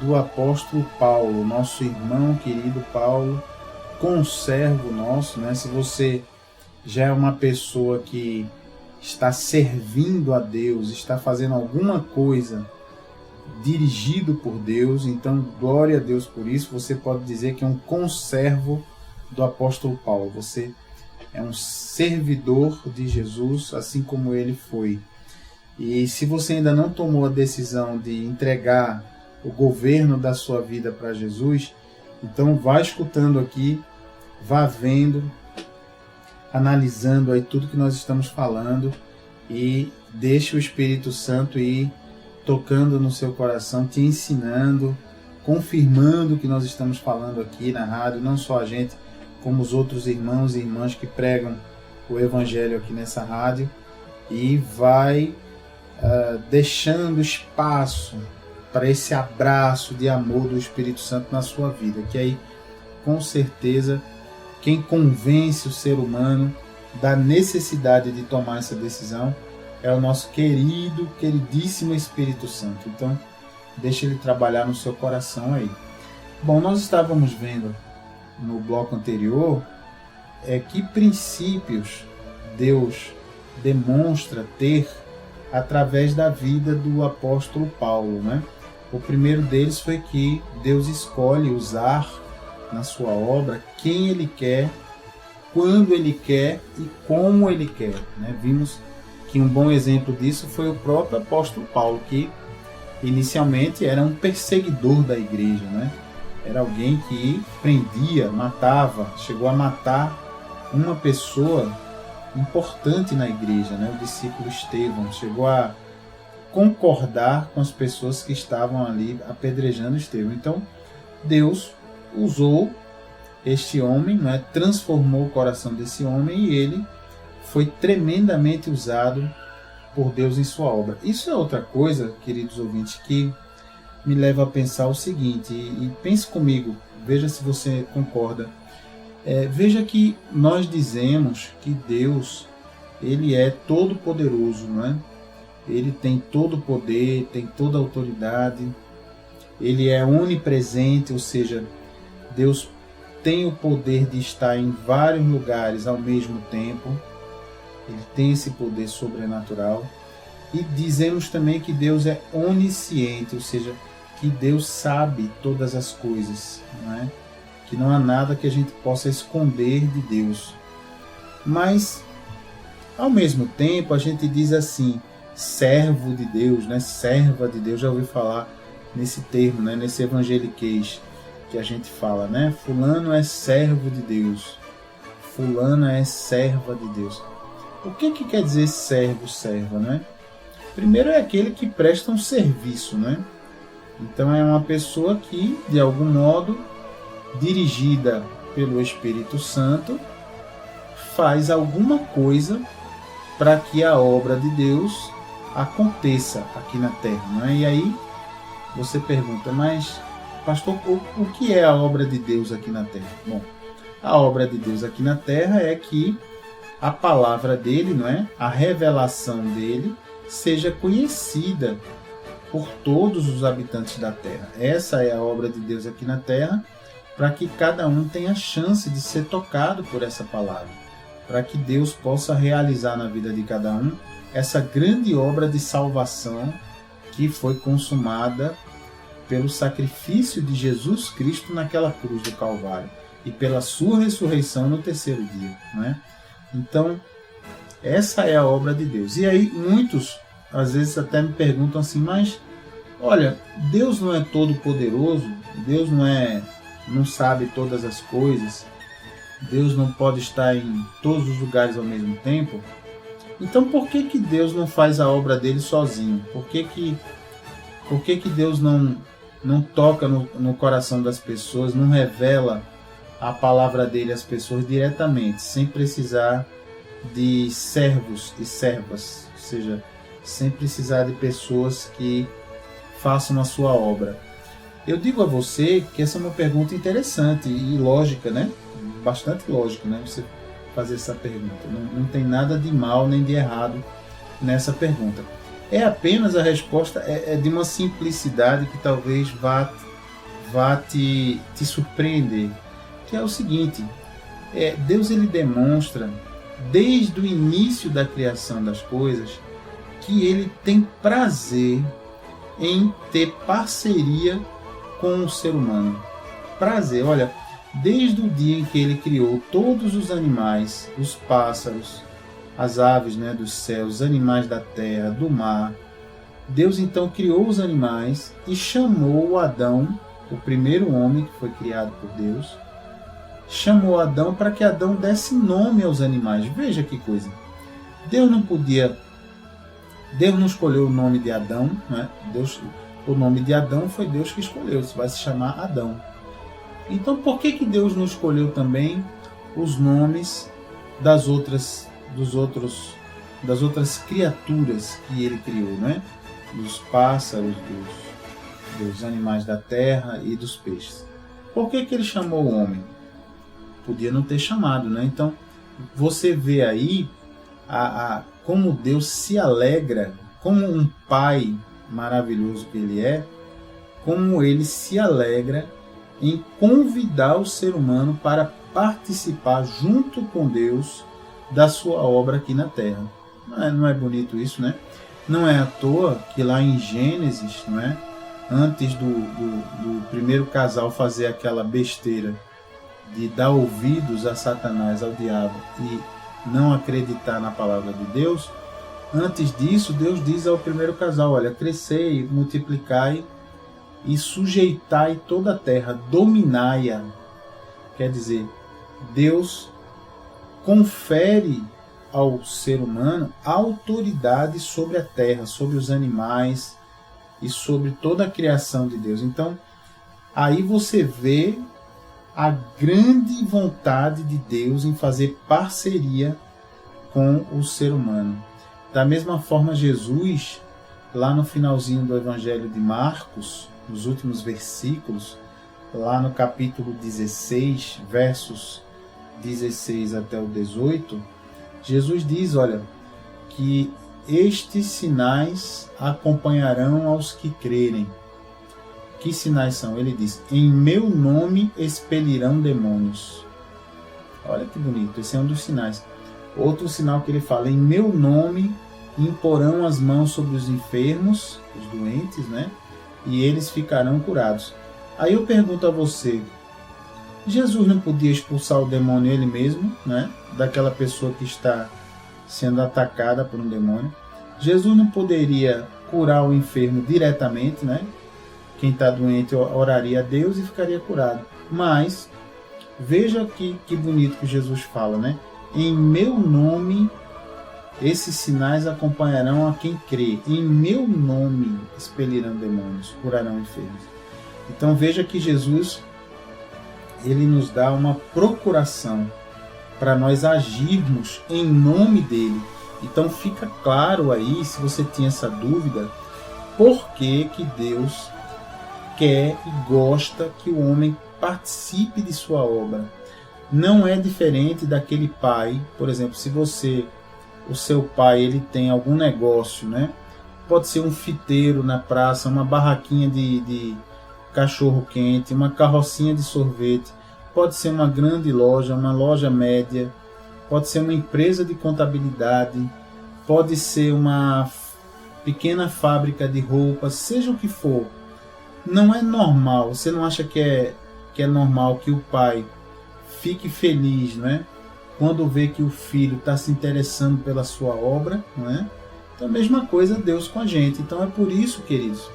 do apóstolo Paulo, nosso irmão querido Paulo, conservo nosso, né? Se você já é uma pessoa que está servindo a Deus, está fazendo alguma coisa dirigido por Deus, então glória a Deus por isso. Você pode dizer que é um conservo do apóstolo Paulo. Você é um servidor de Jesus, assim como ele foi. E se você ainda não tomou a decisão de entregar o governo da sua vida para Jesus, então vá escutando aqui, vá vendo, analisando aí tudo que nós estamos falando e deixe o Espírito Santo ir tocando no seu coração, te ensinando, confirmando o que nós estamos falando aqui na rádio, não só a gente, como os outros irmãos e irmãs que pregam o Evangelho aqui nessa rádio, e vai deixando espaço para esse abraço de amor do Espírito Santo na sua vida, que aí, com certeza, quem convence o ser humano da necessidade de tomar essa decisão é o nosso queridíssimo Espírito Santo. Então, deixa ele trabalhar no seu coração aí. Bom, nós estávamos vendo no bloco anterior que princípios Deus demonstra ter através da vida do apóstolo Paulo, né? O primeiro deles foi que Deus escolhe usar na sua obra quem Ele quer, quando Ele quer e como Ele quer, né? Vimos que um bom exemplo disso foi o próprio apóstolo Paulo, que inicialmente era um perseguidor da igreja, né? Era alguém que prendia, matava, chegou a matar uma pessoa importante na igreja, né? O discípulo Estevão chegou a concordar com as pessoas que estavam ali apedrejando Estevão. Então, Deus usou este homem, né? Transformou o coração desse homem e ele foi tremendamente usado por Deus em sua obra. Isso é outra coisa, queridos ouvintes, que me leva a pensar o seguinte, e pense comigo, veja se você concorda. Veja que nós dizemos que Deus, ele é todo poderoso, não é? Ele tem todo o poder, tem toda a autoridade, ele é onipresente, ou seja, Deus tem o poder de estar em vários lugares ao mesmo tempo, ele tem esse poder sobrenatural. E dizemos também que Deus é onisciente, ou seja, que Deus sabe todas as coisas, não é? Que não há nada que a gente possa esconder de Deus. Mas, ao mesmo tempo, a gente diz assim, servo de Deus, né? Serva de Deus, já ouvi falar nesse termo, né? Nesse evangeliquez que a gente fala, né? Fulano é servo de Deus, fulana é serva de Deus. O que quer dizer servo, serva, né? Primeiro é aquele que presta um serviço, né? Então é uma pessoa que, de algum modo, dirigida pelo Espírito Santo, faz alguma coisa para que a obra de Deus aconteça aqui na Terra, não é? E aí você pergunta, mas pastor, o que é a obra de Deus aqui na Terra? Bom, a obra de Deus aqui na Terra é que a palavra dele, não é? A revelação dele seja conhecida por todos os habitantes da Terra. Essa é a obra de Deus aqui na Terra, para que cada um tenha chance de ser tocado por essa palavra, para que Deus possa realizar na vida de cada um essa grande obra de salvação que foi consumada pelo sacrifício de Jesus Cristo naquela cruz do Calvário e pela sua ressurreição no terceiro dia, não é? Então, essa é a obra de Deus. E aí muitos, às vezes, até me perguntam assim, mas, olha, Deus não é todo poderoso? Deus não sabe todas as coisas? Deus não pode estar em todos os lugares ao mesmo tempo? Então, por que Deus não faz a obra dele sozinho? Por que Deus não toca no coração das pessoas, não revela a palavra dele às pessoas diretamente, sem precisar de servos e servas, ou seja, sem precisar de pessoas que façam a sua obra? Eu digo a você que essa é uma pergunta interessante e lógica, né? Bastante lógica, né? Você fazer essa pergunta. Não tem nada de mal nem de errado nessa pergunta. É apenas a resposta é de uma simplicidade que talvez vá te surpreender, que é o seguinte: Deus ele demonstra desde o início da criação das coisas que ele tem prazer em ter parceria com o ser humano. Prazer, olha, desde o dia em que ele criou todos os animais, os pássaros, as aves, né, dos céus, os animais da terra, do mar, Deus então criou os animais e chamou Adão, o primeiro homem que foi criado por Deus, chamou Adão para que Adão desse nome aos animais. Veja que coisa. Deus não escolheu o nome de Adão, né? O nome de Adão foi Deus que escolheu, vai se chamar Adão. Então por que Deus não escolheu também os nomes das outras criaturas que ele criou, né? Dos pássaros, dos animais da terra e dos peixes? Por que ele chamou o homem? Podia não ter chamado, né? Então você vê aí como Deus se alegra, como um pai maravilhoso que ele é, como ele se alegra em convidar o ser humano para participar junto com Deus da sua obra aqui na Terra. Não é bonito isso, né? Não é à toa que lá em Gênesis, não é? Antes do primeiro casal fazer aquela besteira de dar ouvidos a Satanás, ao diabo, e não acreditar na palavra de Deus, Antes disso, Deus diz ao primeiro casal, olha, crescei, multiplicai e sujeitai toda a terra, dominai-a. Quer dizer, Deus confere ao ser humano autoridade sobre a terra, sobre os animais e sobre toda a criação de Deus. Então, aí você vê a grande vontade de Deus em fazer parceria com o ser humano. Da mesma forma, Jesus, lá no finalzinho do Evangelho de Marcos, nos últimos versículos, lá no capítulo 16, versos 16 até o 18, Jesus diz, olha, que estes sinais acompanharão aos que crerem. Que sinais são? Ele diz, em meu nome expelirão demônios. Olha que bonito, esse é um dos sinais. Outro sinal que ele fala, em meu nome imporão as mãos sobre os enfermos, os doentes, né? E eles ficarão curados. Aí eu pergunto a você, Jesus não podia expulsar o demônio ele mesmo, né? Daquela pessoa que está sendo atacada por um demônio? Jesus não poderia curar o enfermo diretamente, né? Quem está doente oraria a Deus e ficaria curado. Mas, veja que bonito que Jesus fala, né? Em meu nome, esses sinais acompanharão a quem crê. Em meu nome expelirão demônios, curarão enfermos. Então veja que Jesus, ele nos dá uma procuração para nós agirmos em nome dele. Então fica claro aí, se você tinha essa dúvida, por que Deus quer e gosta que o homem participe de sua obra. Não é diferente daquele pai, por exemplo, se o seu pai, ele tem algum negócio, né? Pode ser um fiteiro na praça, uma barraquinha de cachorro quente, uma carrocinha de sorvete, pode ser uma grande loja, uma loja média, pode ser uma empresa de contabilidade, pode ser uma pequena fábrica de roupas, seja o que for. Não é normal, você não acha que é normal que o pai fique feliz, né? Quando vê que o filho está se interessando pela sua obra, não é? Então a mesma coisa Deus com a gente. Então é por isso, queridos,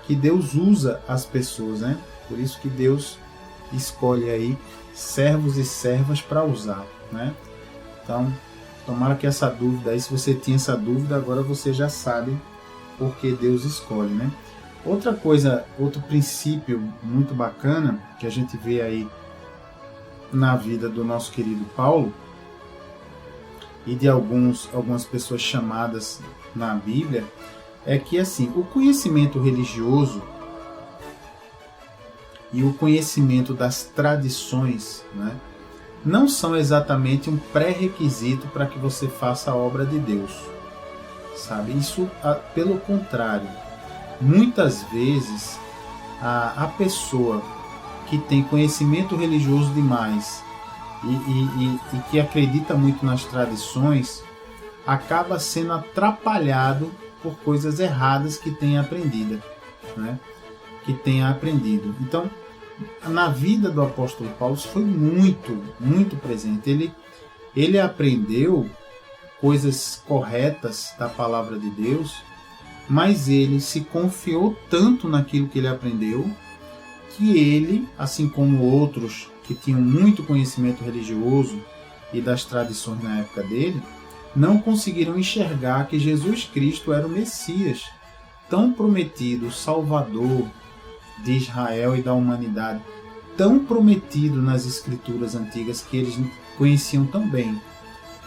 que Deus usa as pessoas, né? Por isso que Deus escolhe aí servos e servas para usar, né? Então, tomara que essa dúvida aí, se você tinha essa dúvida, agora você já sabe por que Deus escolhe, né? Outra coisa, outro princípio muito bacana que a gente vê aí na vida do nosso querido Paulo e de algumas pessoas chamadas na Bíblia é que assim, o conhecimento religioso e o conhecimento das tradições, né, não são exatamente um pré-requisito para que você faça a obra de Deus, sabe? Isso, pelo contrário, muitas vezes a pessoa que tem conhecimento religioso demais e que acredita muito nas tradições acaba sendo atrapalhado por coisas erradas que tenha aprendido, né? Então, na vida do apóstolo Paulo, isso foi muito, muito presente. Ele aprendeu coisas corretas da palavra de Deus, mas ele se confiou tanto naquilo que ele aprendeu, que ele, assim como outros que tinham muito conhecimento religioso e das tradições na época dele, não conseguiram enxergar que Jesus Cristo era o Messias, tão prometido, Salvador de Israel e da humanidade, tão prometido nas Escrituras antigas que eles conheciam tão bem,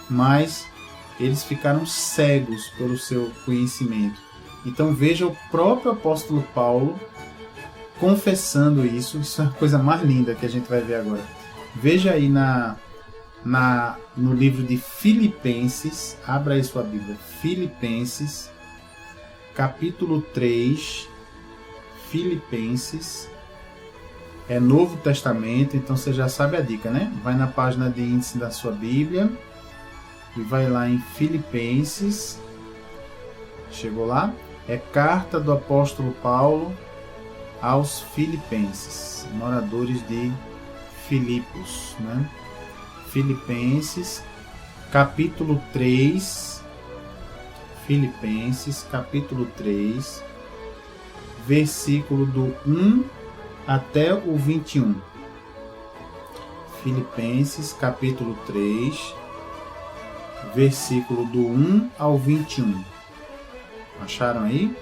mas eles ficaram cegos pelo seu conhecimento. Então veja o próprio apóstolo Paulo confessando isso é a coisa mais linda que a gente vai ver agora. Veja aí no livro de Filipenses, abra aí sua Bíblia, Filipenses, capítulo 3, Filipenses, é Novo Testamento, então você já sabe a dica, né? Vai na página de índice da sua Bíblia e vai lá em Filipenses, chegou lá? É carta do apóstolo Paulo aos filipenses, moradores de Filipos, né? Filipenses, capítulo 3, Filipenses, capítulo 3, versículo do 1 até o 21. Filipenses, capítulo 3, versículo do 1 ao 21. Acharam aí?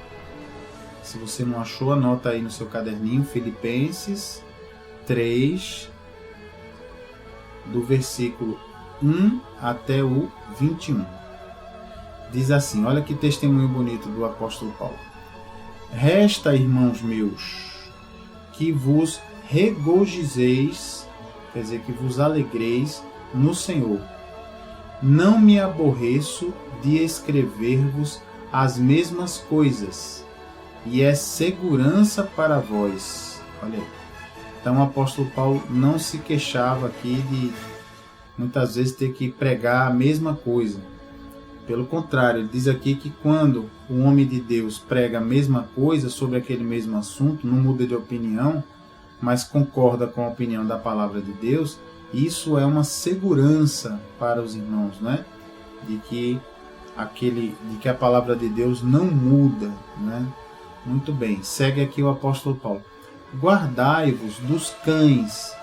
Se você não achou, anota aí no seu caderninho, Filipenses 3, do versículo 1 até o 21. Diz assim, olha que testemunho bonito do apóstolo Paulo. Resta, irmãos meus, que vos regozijeis, quer dizer, que vos alegreis no Senhor. Não me aborreço de escrever-vos as mesmas coisas, e é segurança para vós. Olha aí. Então o apóstolo Paulo não se queixava aqui de muitas vezes ter que pregar a mesma coisa. Pelo contrário, ele diz aqui que quando o homem de Deus prega a mesma coisa sobre aquele mesmo assunto, não muda de opinião, mas concorda com a opinião da palavra de Deus, isso é uma segurança para os irmãos, né? De que a palavra de Deus não muda, né? Muito bem, segue aqui o apóstolo Paulo. Guardai-vos dos cães,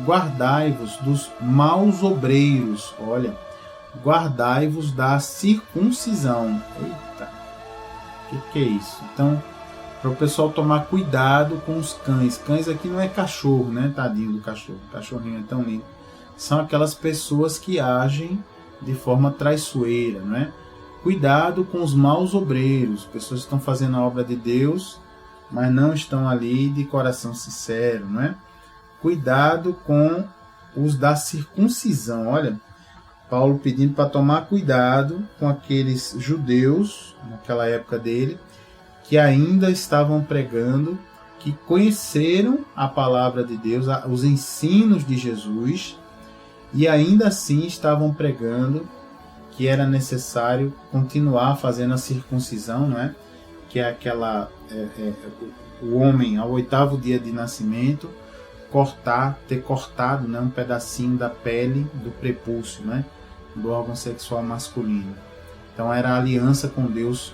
guardai-vos dos maus obreiros, olha, guardai-vos da circuncisão. Eita, que é isso? Então, para o pessoal tomar cuidado com os cães. Cães aqui não é cachorro, né? Tadinho do cachorro. O cachorrinho é tão lindo. São aquelas pessoas que agem de forma traiçoeira, não é? Cuidado com os maus obreiros, pessoas que estão fazendo a obra de Deus, mas não estão ali de coração sincero, não é? Cuidado com os da circuncisão. Olha, Paulo pedindo para tomar cuidado com aqueles judeus, naquela época dele, que ainda estavam pregando, que conheceram a palavra de Deus, os ensinos de Jesus, e ainda assim estavam pregando que era necessário continuar fazendo a circuncisão, não é? Que é aquela o homem ao 8º dia de nascimento ter cortado, né, um pedacinho da pele do prepúcio, né, do órgão sexual masculino. Então era a aliança com Deus.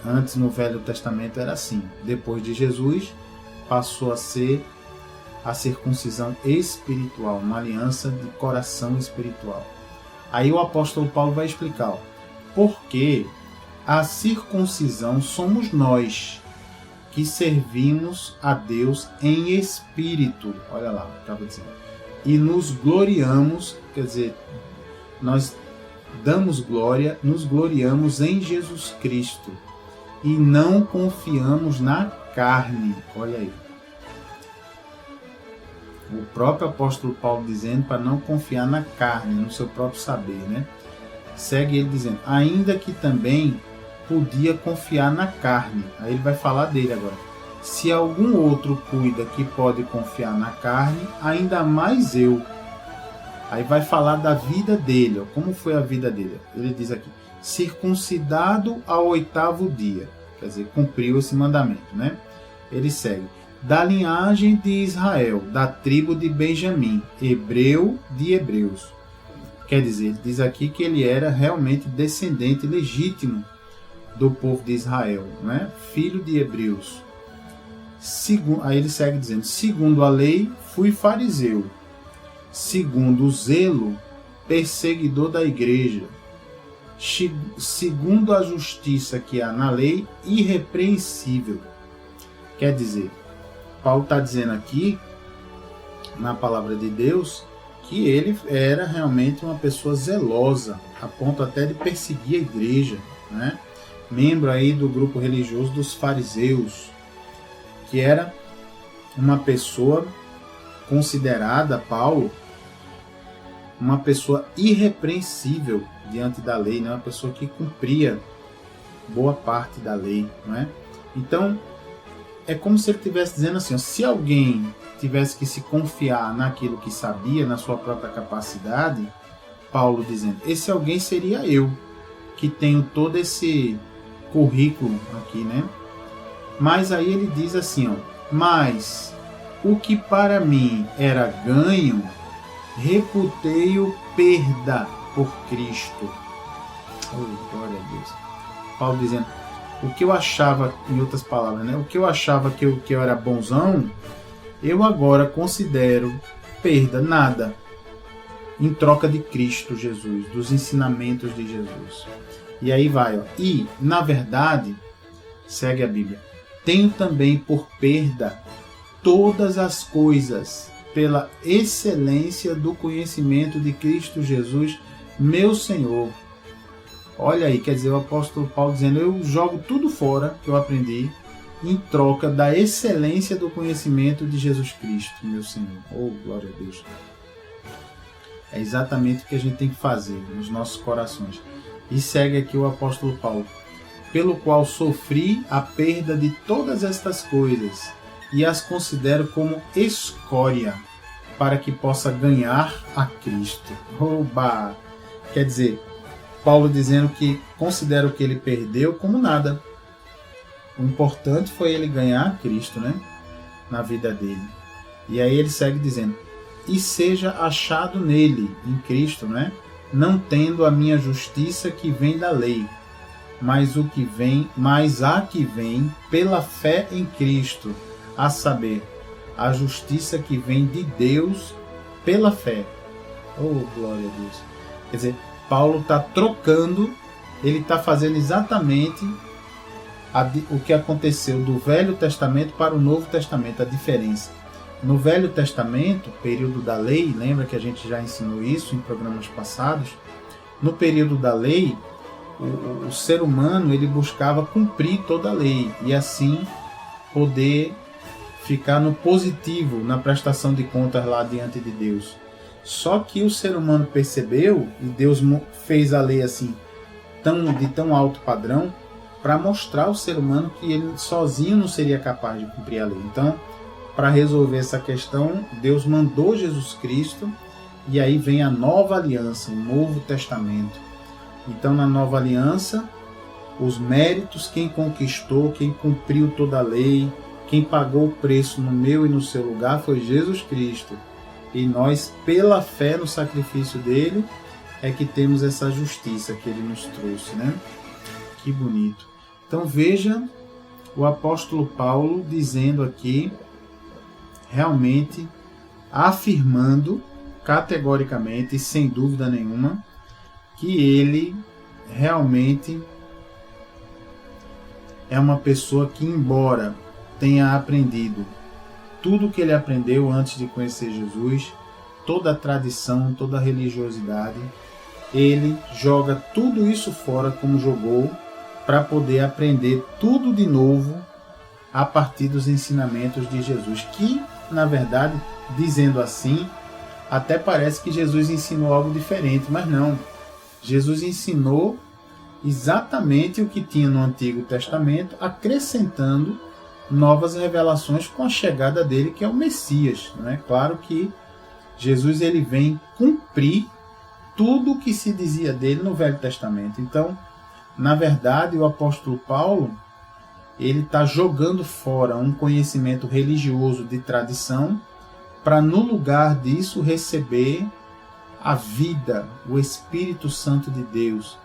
Antes no Velho Testamento era assim. Depois de Jesus passou a ser a circuncisão espiritual, uma aliança de coração espiritual. Aí o apóstolo Paulo vai explicar, porque a circuncisão somos nós que servimos a Deus em espírito. Olha lá, estava dizendo. E nos gloriamos, quer dizer, nós damos glória, nos gloriamos em Jesus Cristo e não confiamos na carne. Olha aí. O próprio apóstolo Paulo dizendo para não confiar na carne, no seu próprio saber, né? Segue ele dizendo, ainda que também podia confiar na carne. Aí ele vai falar dele agora. Se algum outro cuida que pode confiar na carne, ainda mais eu. Aí vai falar da vida dele, ó, como foi a vida dele. Ele diz aqui, circuncidado ao 8º dia. Quer dizer, cumpriu esse mandamento, né? Ele segue. Da linhagem de Israel, da tribo de Benjamim, hebreu de hebreus. Quer dizer, ele diz aqui que ele era realmente descendente legítimo do povo de Israel, né? Filho de hebreus. Aí ele segue dizendo, segundo a lei, fui fariseu. Segundo o zelo, perseguidor da igreja. Segundo a justiça que há na lei, irrepreensível. Quer dizer, Paulo está dizendo aqui, na palavra de Deus, que ele era realmente uma pessoa zelosa, a ponto até de perseguir a igreja, né? Membro aí do grupo religioso dos fariseus, que era uma pessoa considerada, Paulo, uma pessoa irrepreensível diante da lei, né? Uma pessoa que cumpria boa parte da lei, não é? Então, é como se ele estivesse dizendo assim, ó, se alguém tivesse que se confiar naquilo que sabia, na sua própria capacidade, Paulo dizendo, esse alguém seria eu, que tenho todo esse currículo aqui, né? Mas aí ele diz assim, ó, mas o que para mim era ganho, reputei-o perda por Cristo. Oh, glória a Deus. Paulo dizendo, o que eu achava, em outras palavras, né? O que eu achava que eu era bonzão, eu agora considero perda, nada, em troca de Cristo Jesus, dos ensinamentos de Jesus. E aí vai, ó. E, na verdade, segue a Bíblia, tenho também por perda todas as coisas, pela excelência do conhecimento de Cristo Jesus, meu Senhor. Olha aí, quer dizer, o apóstolo Paulo dizendo, eu jogo tudo fora que eu aprendi, em troca da excelência do conhecimento de Jesus Cristo, meu Senhor. Oh, glória a Deus. É exatamente o que a gente tem que fazer nos nossos corações. E segue aqui o apóstolo Paulo, pelo qual sofri a perda de todas estas coisas, e as considero como escória, para que possa ganhar a Cristo. Oba! Quer dizer, Paulo dizendo que considera o que ele perdeu como nada. O importante foi ele ganhar a Cristo, né? Na vida dele. E aí ele segue dizendo, e seja achado nele, em Cristo, né? Não tendo a minha justiça que vem da lei, mas a que vem pela fé em Cristo, a saber, a justiça que vem de Deus pela fé. Oh, glória a Deus. Quer dizer, Paulo está trocando, ele está fazendo exatamente o que aconteceu do Velho Testamento para o Novo Testamento, a diferença. No Velho Testamento, período da lei, lembra que a gente já ensinou isso em programas passados? No período da lei, o ser humano ele buscava cumprir toda a lei e assim poder ficar no positivo na prestação de contas lá diante de Deus. Só que o ser humano percebeu, e Deus fez a lei assim de tão alto padrão, para mostrar ao ser humano que ele sozinho não seria capaz de cumprir a lei. Então, para resolver essa questão, Deus mandou Jesus Cristo, e aí vem a nova aliança, o Novo Testamento. Então, na nova aliança, os méritos, quem conquistou, quem cumpriu toda a lei, quem pagou o preço no meu e no seu lugar foi Jesus Cristo. E nós, pela fé no sacrifício dele, é que temos essa justiça que ele nos trouxe, né? Que bonito. Então veja o apóstolo Paulo dizendo aqui, realmente afirmando categoricamente, sem dúvida nenhuma, que ele realmente é uma pessoa que, embora tenha aprendido tudo o que ele aprendeu antes de conhecer Jesus, toda a tradição, toda a religiosidade, ele joga tudo isso fora como jogou, para poder aprender tudo de novo a partir dos ensinamentos de Jesus, que, na verdade, dizendo assim, até parece que Jesus ensinou algo diferente, mas não. Jesus ensinou exatamente o que tinha no Antigo Testamento, acrescentando novas revelações com a chegada dele, que é o Messias. Não é? Claro que Jesus ele vem cumprir tudo o que se dizia dele no Velho Testamento. Então, na verdade, o apóstolo Paulo ele está jogando fora um conhecimento religioso de tradição para, no lugar disso, receber a vida, o Espírito Santo de Deus.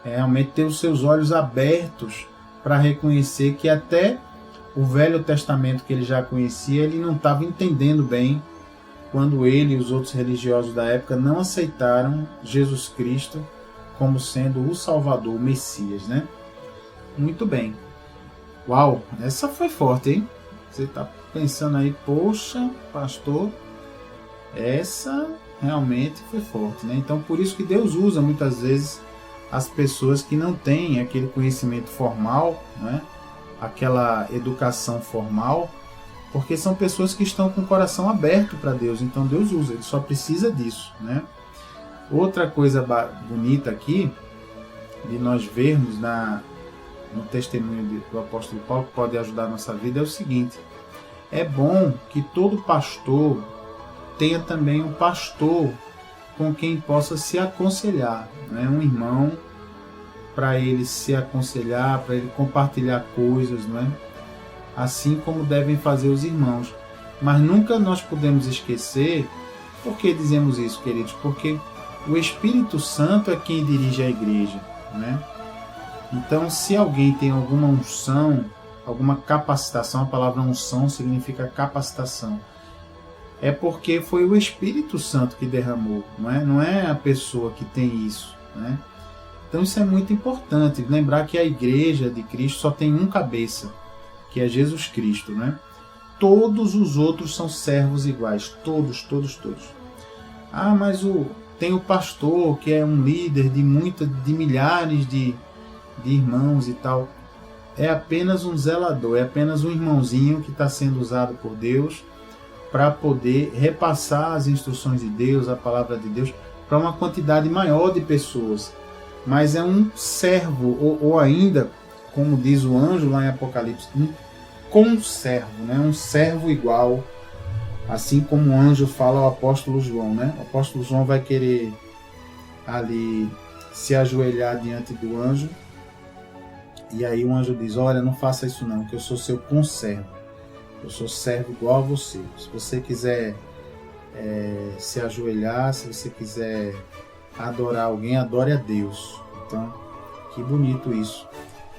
Realmente ter os seus olhos abertos para reconhecer que até o Velho Testamento que ele já conhecia, ele não estava entendendo bem quando ele e os outros religiosos da época não aceitaram Jesus Cristo como sendo o Salvador, o Messias, né? Muito bem. Uau, essa foi forte, hein? Você está pensando aí, poxa, pastor, essa realmente foi forte, né? Então, por isso que Deus usa muitas vezes as pessoas que não têm aquele conhecimento formal, né? Aquela educação formal, porque são pessoas que estão com o coração aberto para Deus. Então, Deus usa, ele só precisa disso, né? Outra coisa bonita aqui, de nós vermos no testemunho do apóstolo Paulo, que pode ajudar a nossa vida, é o seguinte: é bom que todo pastor tenha também um pastor com quem possa se aconselhar, né? Um irmão para ele se aconselhar, para ele compartilhar coisas, não é? Assim como devem fazer os irmãos. Mas nunca nós podemos esquecer. Por que dizemos isso, queridos? Porque o Espírito Santo é quem dirige a igreja, né? Então, se alguém tem alguma unção, alguma capacitação, a palavra unção significa capacitação, é porque foi o Espírito Santo que derramou, não é a pessoa que tem isso, né? Então isso é muito importante, lembrar que a igreja de Cristo só tem um cabeça, que é Jesus Cristo, né? Todos os outros são servos iguais, todos. Ah, mas tem o pastor, que é um líder de milhares de irmãos e tal. É apenas um zelador, é apenas um irmãozinho que está sendo usado por Deus para poder repassar as instruções de Deus, a palavra de Deus, para uma quantidade maior de pessoas. Mas é um servo, ou ainda, como diz o anjo lá em Apocalipse, um conservo, né? Um servo igual, assim como o anjo fala ao apóstolo João, né? O apóstolo João vai querer ali se ajoelhar diante do anjo, e aí o anjo diz: olha, não faça isso não, que eu sou seu conservo, eu sou servo igual a você. Se você quiser se ajoelhar, se você quiser adorar alguém, adore a Deus. Então, que bonito isso.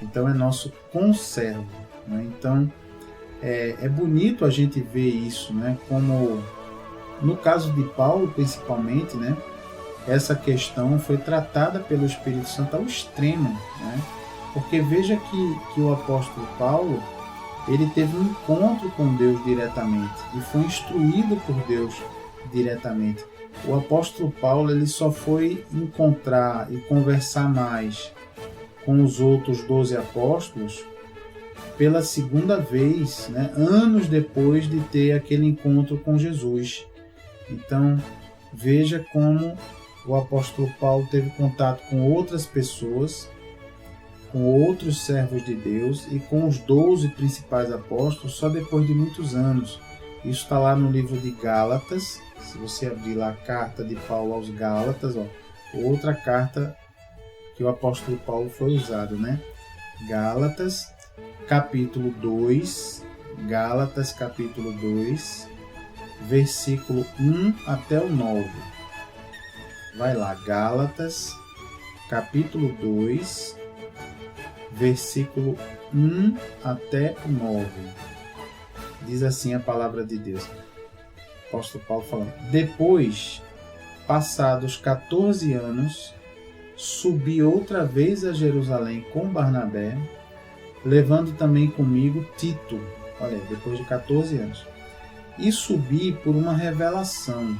Então é nosso conservo, né? Então é bonito a gente ver isso, né? Como no caso de Paulo principalmente, né? Essa questão foi tratada pelo Espírito Santo ao extremo, né? Porque veja que o apóstolo Paulo, ele teve um encontro com Deus diretamente e foi instruído por Deus diretamente. O apóstolo Paulo, ele só foi encontrar e conversar mais com os outros 12 apóstolos pela segunda vez, né? Anos depois de ter aquele encontro com Jesus. Então, veja como o apóstolo Paulo teve contato com outras pessoas, com outros servos de Deus e com os 12 principais apóstolos só depois de muitos anos. Isso está lá no livro de Gálatas. Se você abrir lá a carta de Paulo aos Gálatas, outra carta que o apóstolo Paulo foi usado, né? Gálatas, capítulo 2, versículo 1 até o 9. Vai lá, Gálatas, capítulo 2, versículo 1 até o 9. Diz assim a palavra de Deus. Apóstolo Paulo falando: depois, passados 14 anos, subi outra vez a Jerusalém com Barnabé, levando também comigo Tito. Olha, depois de 14 anos. E subi por uma revelação,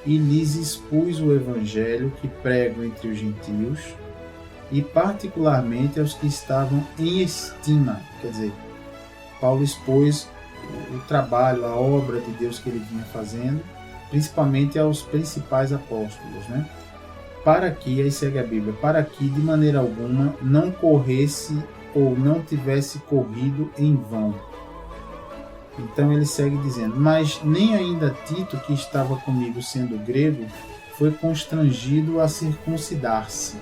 e lhes expus o evangelho que prego entre os gentios, e particularmente aos que estavam em estima. Quer dizer, Paulo expôs o trabalho, a obra de Deus que ele vinha fazendo, principalmente aos principais apóstolos, né? Para que, aí segue a Bíblia, para que de maneira alguma não corresse ou não tivesse corrido em vão. Então ele segue dizendo: mas nem ainda Tito, que estava comigo sendo grego, foi constrangido a circuncidar-se.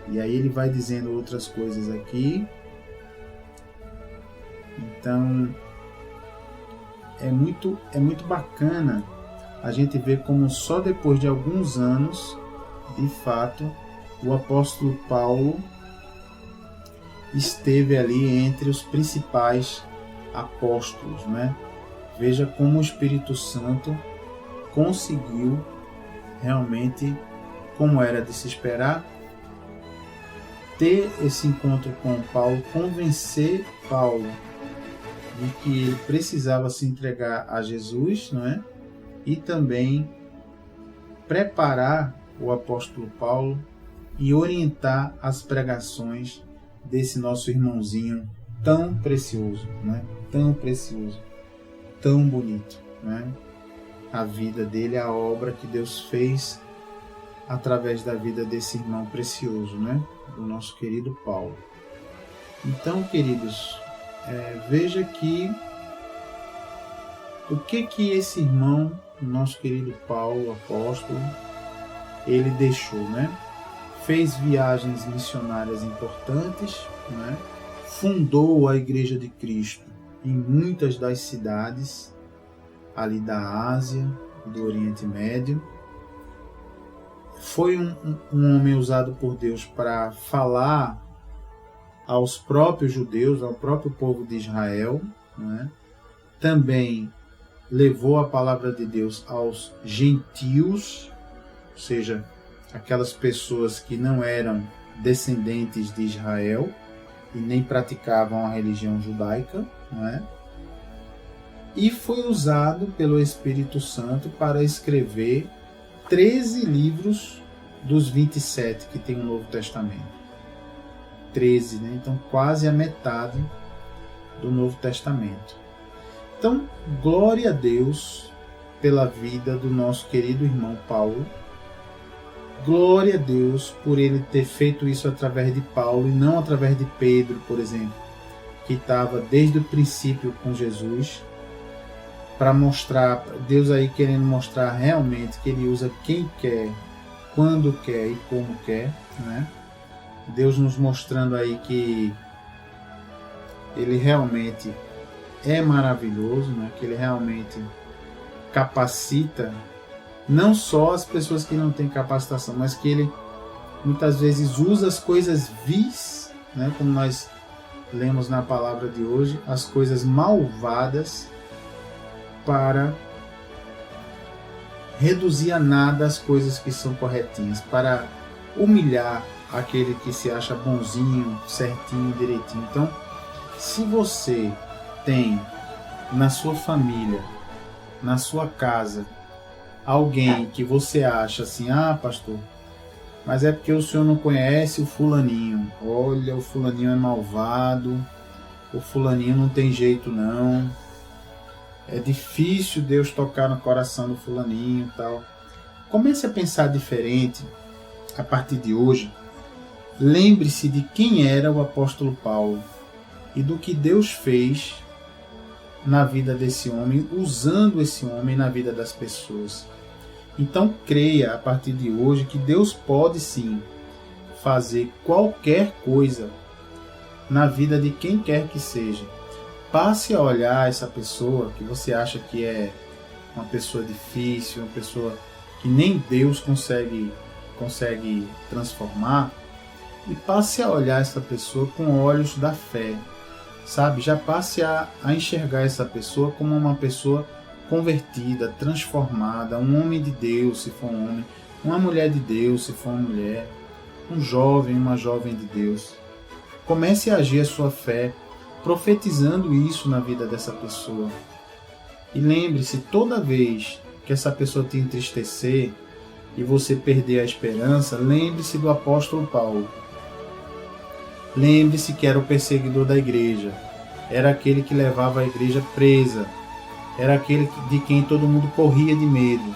E aí ele vai dizendo outras coisas aqui. Então é muito bacana a gente ver como só depois de alguns anos, de fato, o apóstolo Paulo esteve ali entre os principais apóstolos, né? Veja como o Espírito Santo conseguiu realmente, como era de se esperar, ter esse encontro com Paulo, convencer Paulo de que ele precisava se entregar a Jesus, não é? E também preparar o apóstolo Paulo e orientar as pregações desse nosso irmãozinho tão precioso, né? Tão precioso, tão bonito, né? A vida dele, a obra que Deus fez através da vida desse irmão precioso, né? Do nosso querido Paulo. Então, queridos, veja que o que esse irmão, nosso querido Paulo, apóstolo, ele deixou, né? Fez viagens missionárias importantes, né? Fundou a Igreja de Cristo em muitas das cidades ali da Ásia, do Oriente Médio. foi um homem usado por Deus para falar aos próprios judeus, ao próprio povo de Israel, né? Também levou a palavra de Deus aos gentios, ou seja, aquelas pessoas que não eram descendentes de Israel e nem praticavam a religião judaica, né? E foi usado pelo Espírito Santo para escrever 13 livros dos 27 que tem o Novo Testamento. 13, né? Então quase a metade do Novo Testamento. Então, glória a Deus pela vida do nosso querido irmão Paulo. Glória a Deus por ele ter feito isso através de Paulo e não através de Pedro, por exemplo, que estava desde o princípio com Jesus, para mostrar, Deus aí querendo mostrar realmente que ele usa quem quer, quando quer e como quer, né? Deus nos mostrando aí que ele realmente é maravilhoso, né? Que ele realmente capacita não só as pessoas que não têm capacitação, mas que ele muitas vezes usa as coisas vis, né? Como nós lemos na palavra de hoje, as coisas malvadas para reduzir a nada as coisas que são corretinhas, para humilhar aquele que se acha bonzinho, certinho, direitinho. Então, se você tem na sua família, na sua casa, alguém que você acha assim, pastor, mas é porque o senhor não conhece o fulaninho, olha, o fulaninho é malvado, o fulaninho não tem jeito não, é difícil Deus tocar no coração do fulaninho e tal. Comece a pensar diferente a partir de hoje. Lembre-se de quem era o apóstolo Paulo e do que Deus fez na vida desse homem, usando esse homem na vida das pessoas. Então creia a partir de hoje que Deus pode sim fazer qualquer coisa na vida de quem quer que seja. Passe a olhar essa pessoa que você acha que é uma pessoa difícil, uma pessoa que nem Deus consegue transformar, e passe a olhar essa pessoa com olhos da fé, sabe? Já passe a enxergar essa pessoa como uma pessoa convertida, transformada, um homem de Deus, se for um homem, uma mulher de Deus, se for uma mulher, um jovem, uma jovem de Deus. Comece a agir a sua fé, profetizando isso na vida dessa pessoa. E lembre-se, toda vez que essa pessoa te entristecer e você perder a esperança, lembre-se do apóstolo Paulo. Lembre-se que era o perseguidor da igreja, era aquele que levava a igreja presa, era aquele de quem todo mundo corria de medo.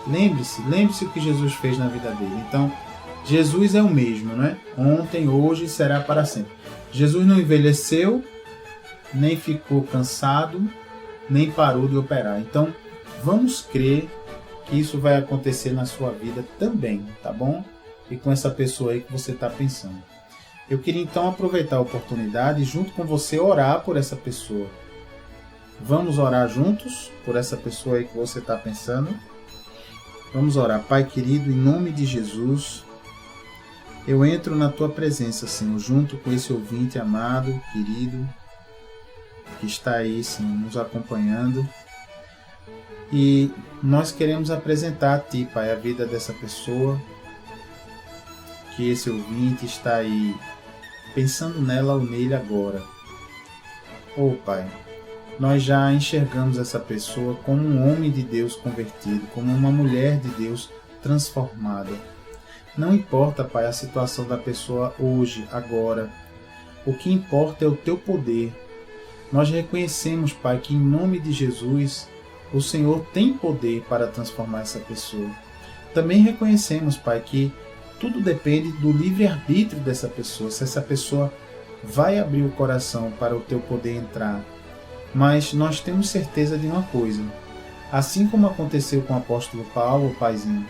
Lembre-se o que Jesus fez na vida dele. Então, Jesus é o mesmo, né? Ontem, hoje e será para sempre. Jesus não envelheceu, nem ficou cansado, nem parou de operar. Então, vamos crer que isso vai acontecer na sua vida também, tá bom? E com essa pessoa aí que você está pensando. Eu queria então aproveitar a oportunidade e junto com você orar por essa pessoa. Vamos orar juntos por essa pessoa aí que você está pensando? Vamos orar. Pai querido, em nome de Jesus, eu entro na tua presença, Senhor, junto com esse ouvinte amado, querido, que está aí, Senhor, nos acompanhando. E nós queremos apresentar a Ti, Pai, a vida dessa pessoa, que esse ouvinte está aí pensando nela ou nele agora. Pai, nós já enxergamos essa pessoa como um homem de Deus convertido, como uma mulher de Deus transformada. Não importa, Pai, a situação da pessoa hoje, agora. O que importa é o Teu poder. Nós reconhecemos, Pai, que em nome de Jesus, o Senhor tem poder para transformar essa pessoa. Também reconhecemos, Pai, que tudo depende do livre-arbítrio dessa pessoa, se essa pessoa vai abrir o coração para o Teu poder entrar. Mas nós temos certeza de uma coisa, assim como aconteceu com o apóstolo Paulo, Paizinho,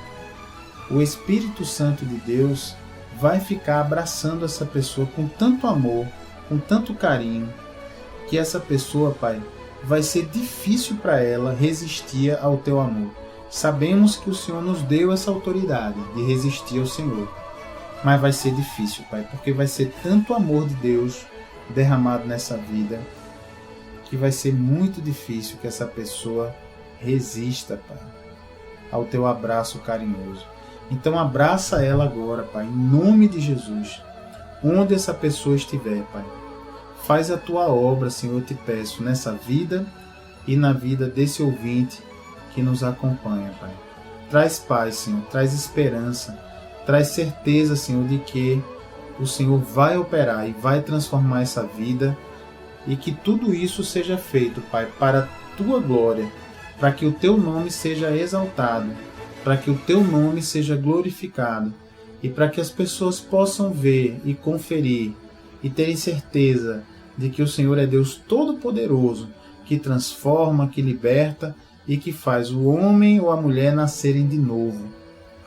o Espírito Santo de Deus vai ficar abraçando essa pessoa com tanto amor, com tanto carinho, que essa pessoa, Pai, vai ser difícil para ela resistir ao Teu amor. Sabemos que o Senhor nos deu essa autoridade de resistir ao Senhor. Mas vai ser difícil, Pai, porque vai ser tanto amor de Deus derramado nessa vida que vai ser muito difícil que essa pessoa resista, Pai, ao teu abraço carinhoso. Então abraça ela agora, Pai, em nome de Jesus. Onde essa pessoa estiver, Pai, faz a tua obra, Senhor, eu te peço, nessa vida e na vida desse ouvinte que nos acompanha, Pai. Traz paz, Senhor, traz esperança, traz certeza, Senhor, de que o Senhor vai operar e vai transformar essa vida e que tudo isso seja feito, Pai, para a tua glória, para que o teu nome seja exaltado, para que o teu nome seja glorificado e para que as pessoas possam ver e conferir e terem certeza de que o Senhor é Deus Todo-Poderoso, que transforma, que liberta e que faz o homem ou a mulher nascerem de novo,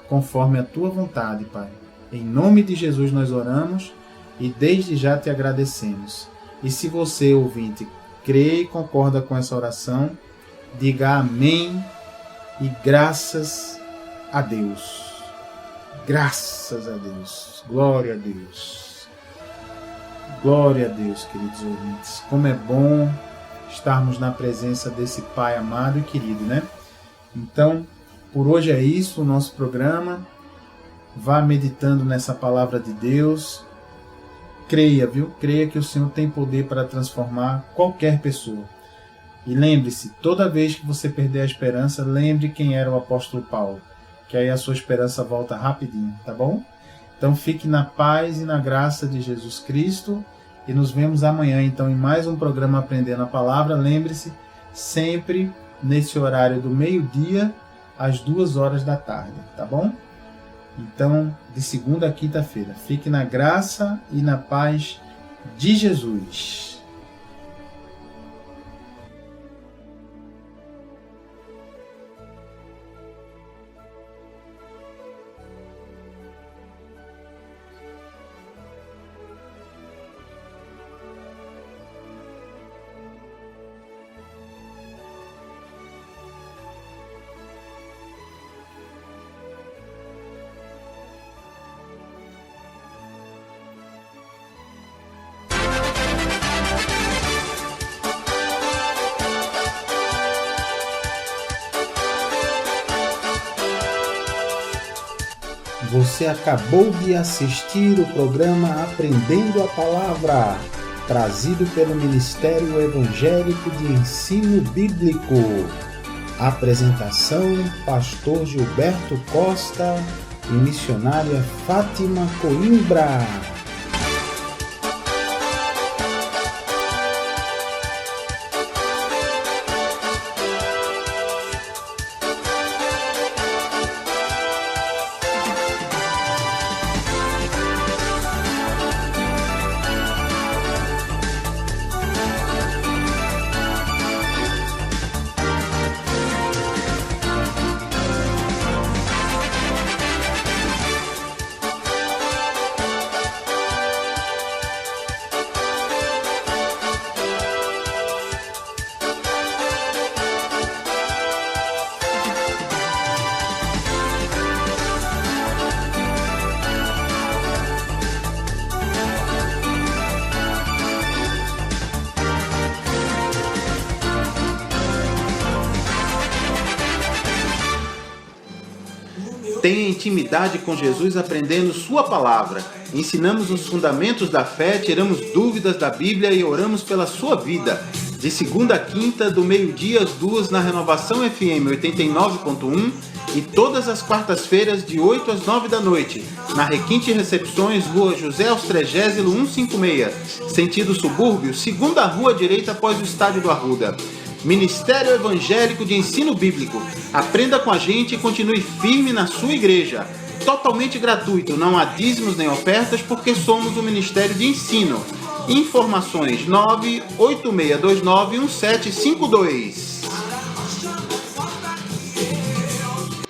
conforme a tua vontade, Pai. Em nome de Jesus nós oramos e desde já te agradecemos. E se você, ouvinte, crê e concorda com essa oração, diga amém e graças a Deus. Graças a Deus. Glória a Deus. Glória a Deus, queridos ouvintes. Como é bom estarmos na presença desse Pai amado e querido, né? Então, por hoje é isso, o nosso programa. Vá meditando nessa palavra de Deus. Creia, viu? Creia que o Senhor tem poder para transformar qualquer pessoa. E lembre-se, toda vez que você perder a esperança, lembre quem era o apóstolo Paulo, que aí a sua esperança volta rapidinho, tá bom? Então fique na paz e na graça de Jesus Cristo e nos vemos amanhã, então, em mais um programa Aprendendo a Palavra. Lembre-se, sempre nesse horário do meio-dia às 2h da tarde, tá bom? Então, de segunda a quinta-feira. Fique na graça e na paz de Jesus. Você acabou de assistir o programa Aprendendo a Palavra, trazido pelo Ministério Evangélico de Ensino Bíblico. Apresentação: Pastor Gilberto Costa e missionária Fátima Coimbra. Tenha intimidade com Jesus aprendendo sua palavra. Ensinamos os fundamentos da fé, tiramos dúvidas da Bíblia e oramos pela sua vida. De segunda a quinta, do meio-dia às 2 na Renovação FM 89.1 e todas as quartas-feiras de 8 às 9 da noite, na Requinte Recepções, Rua José Austrégésilo 156, sentido subúrbio, segunda rua direita após o Estádio do Arruda. Ministério Evangélico de Ensino Bíblico. Aprenda com a gente e continue firme na sua igreja. Totalmente gratuito, não há dízimos nem ofertas porque somos um ministério de ensino. Informações 986291752.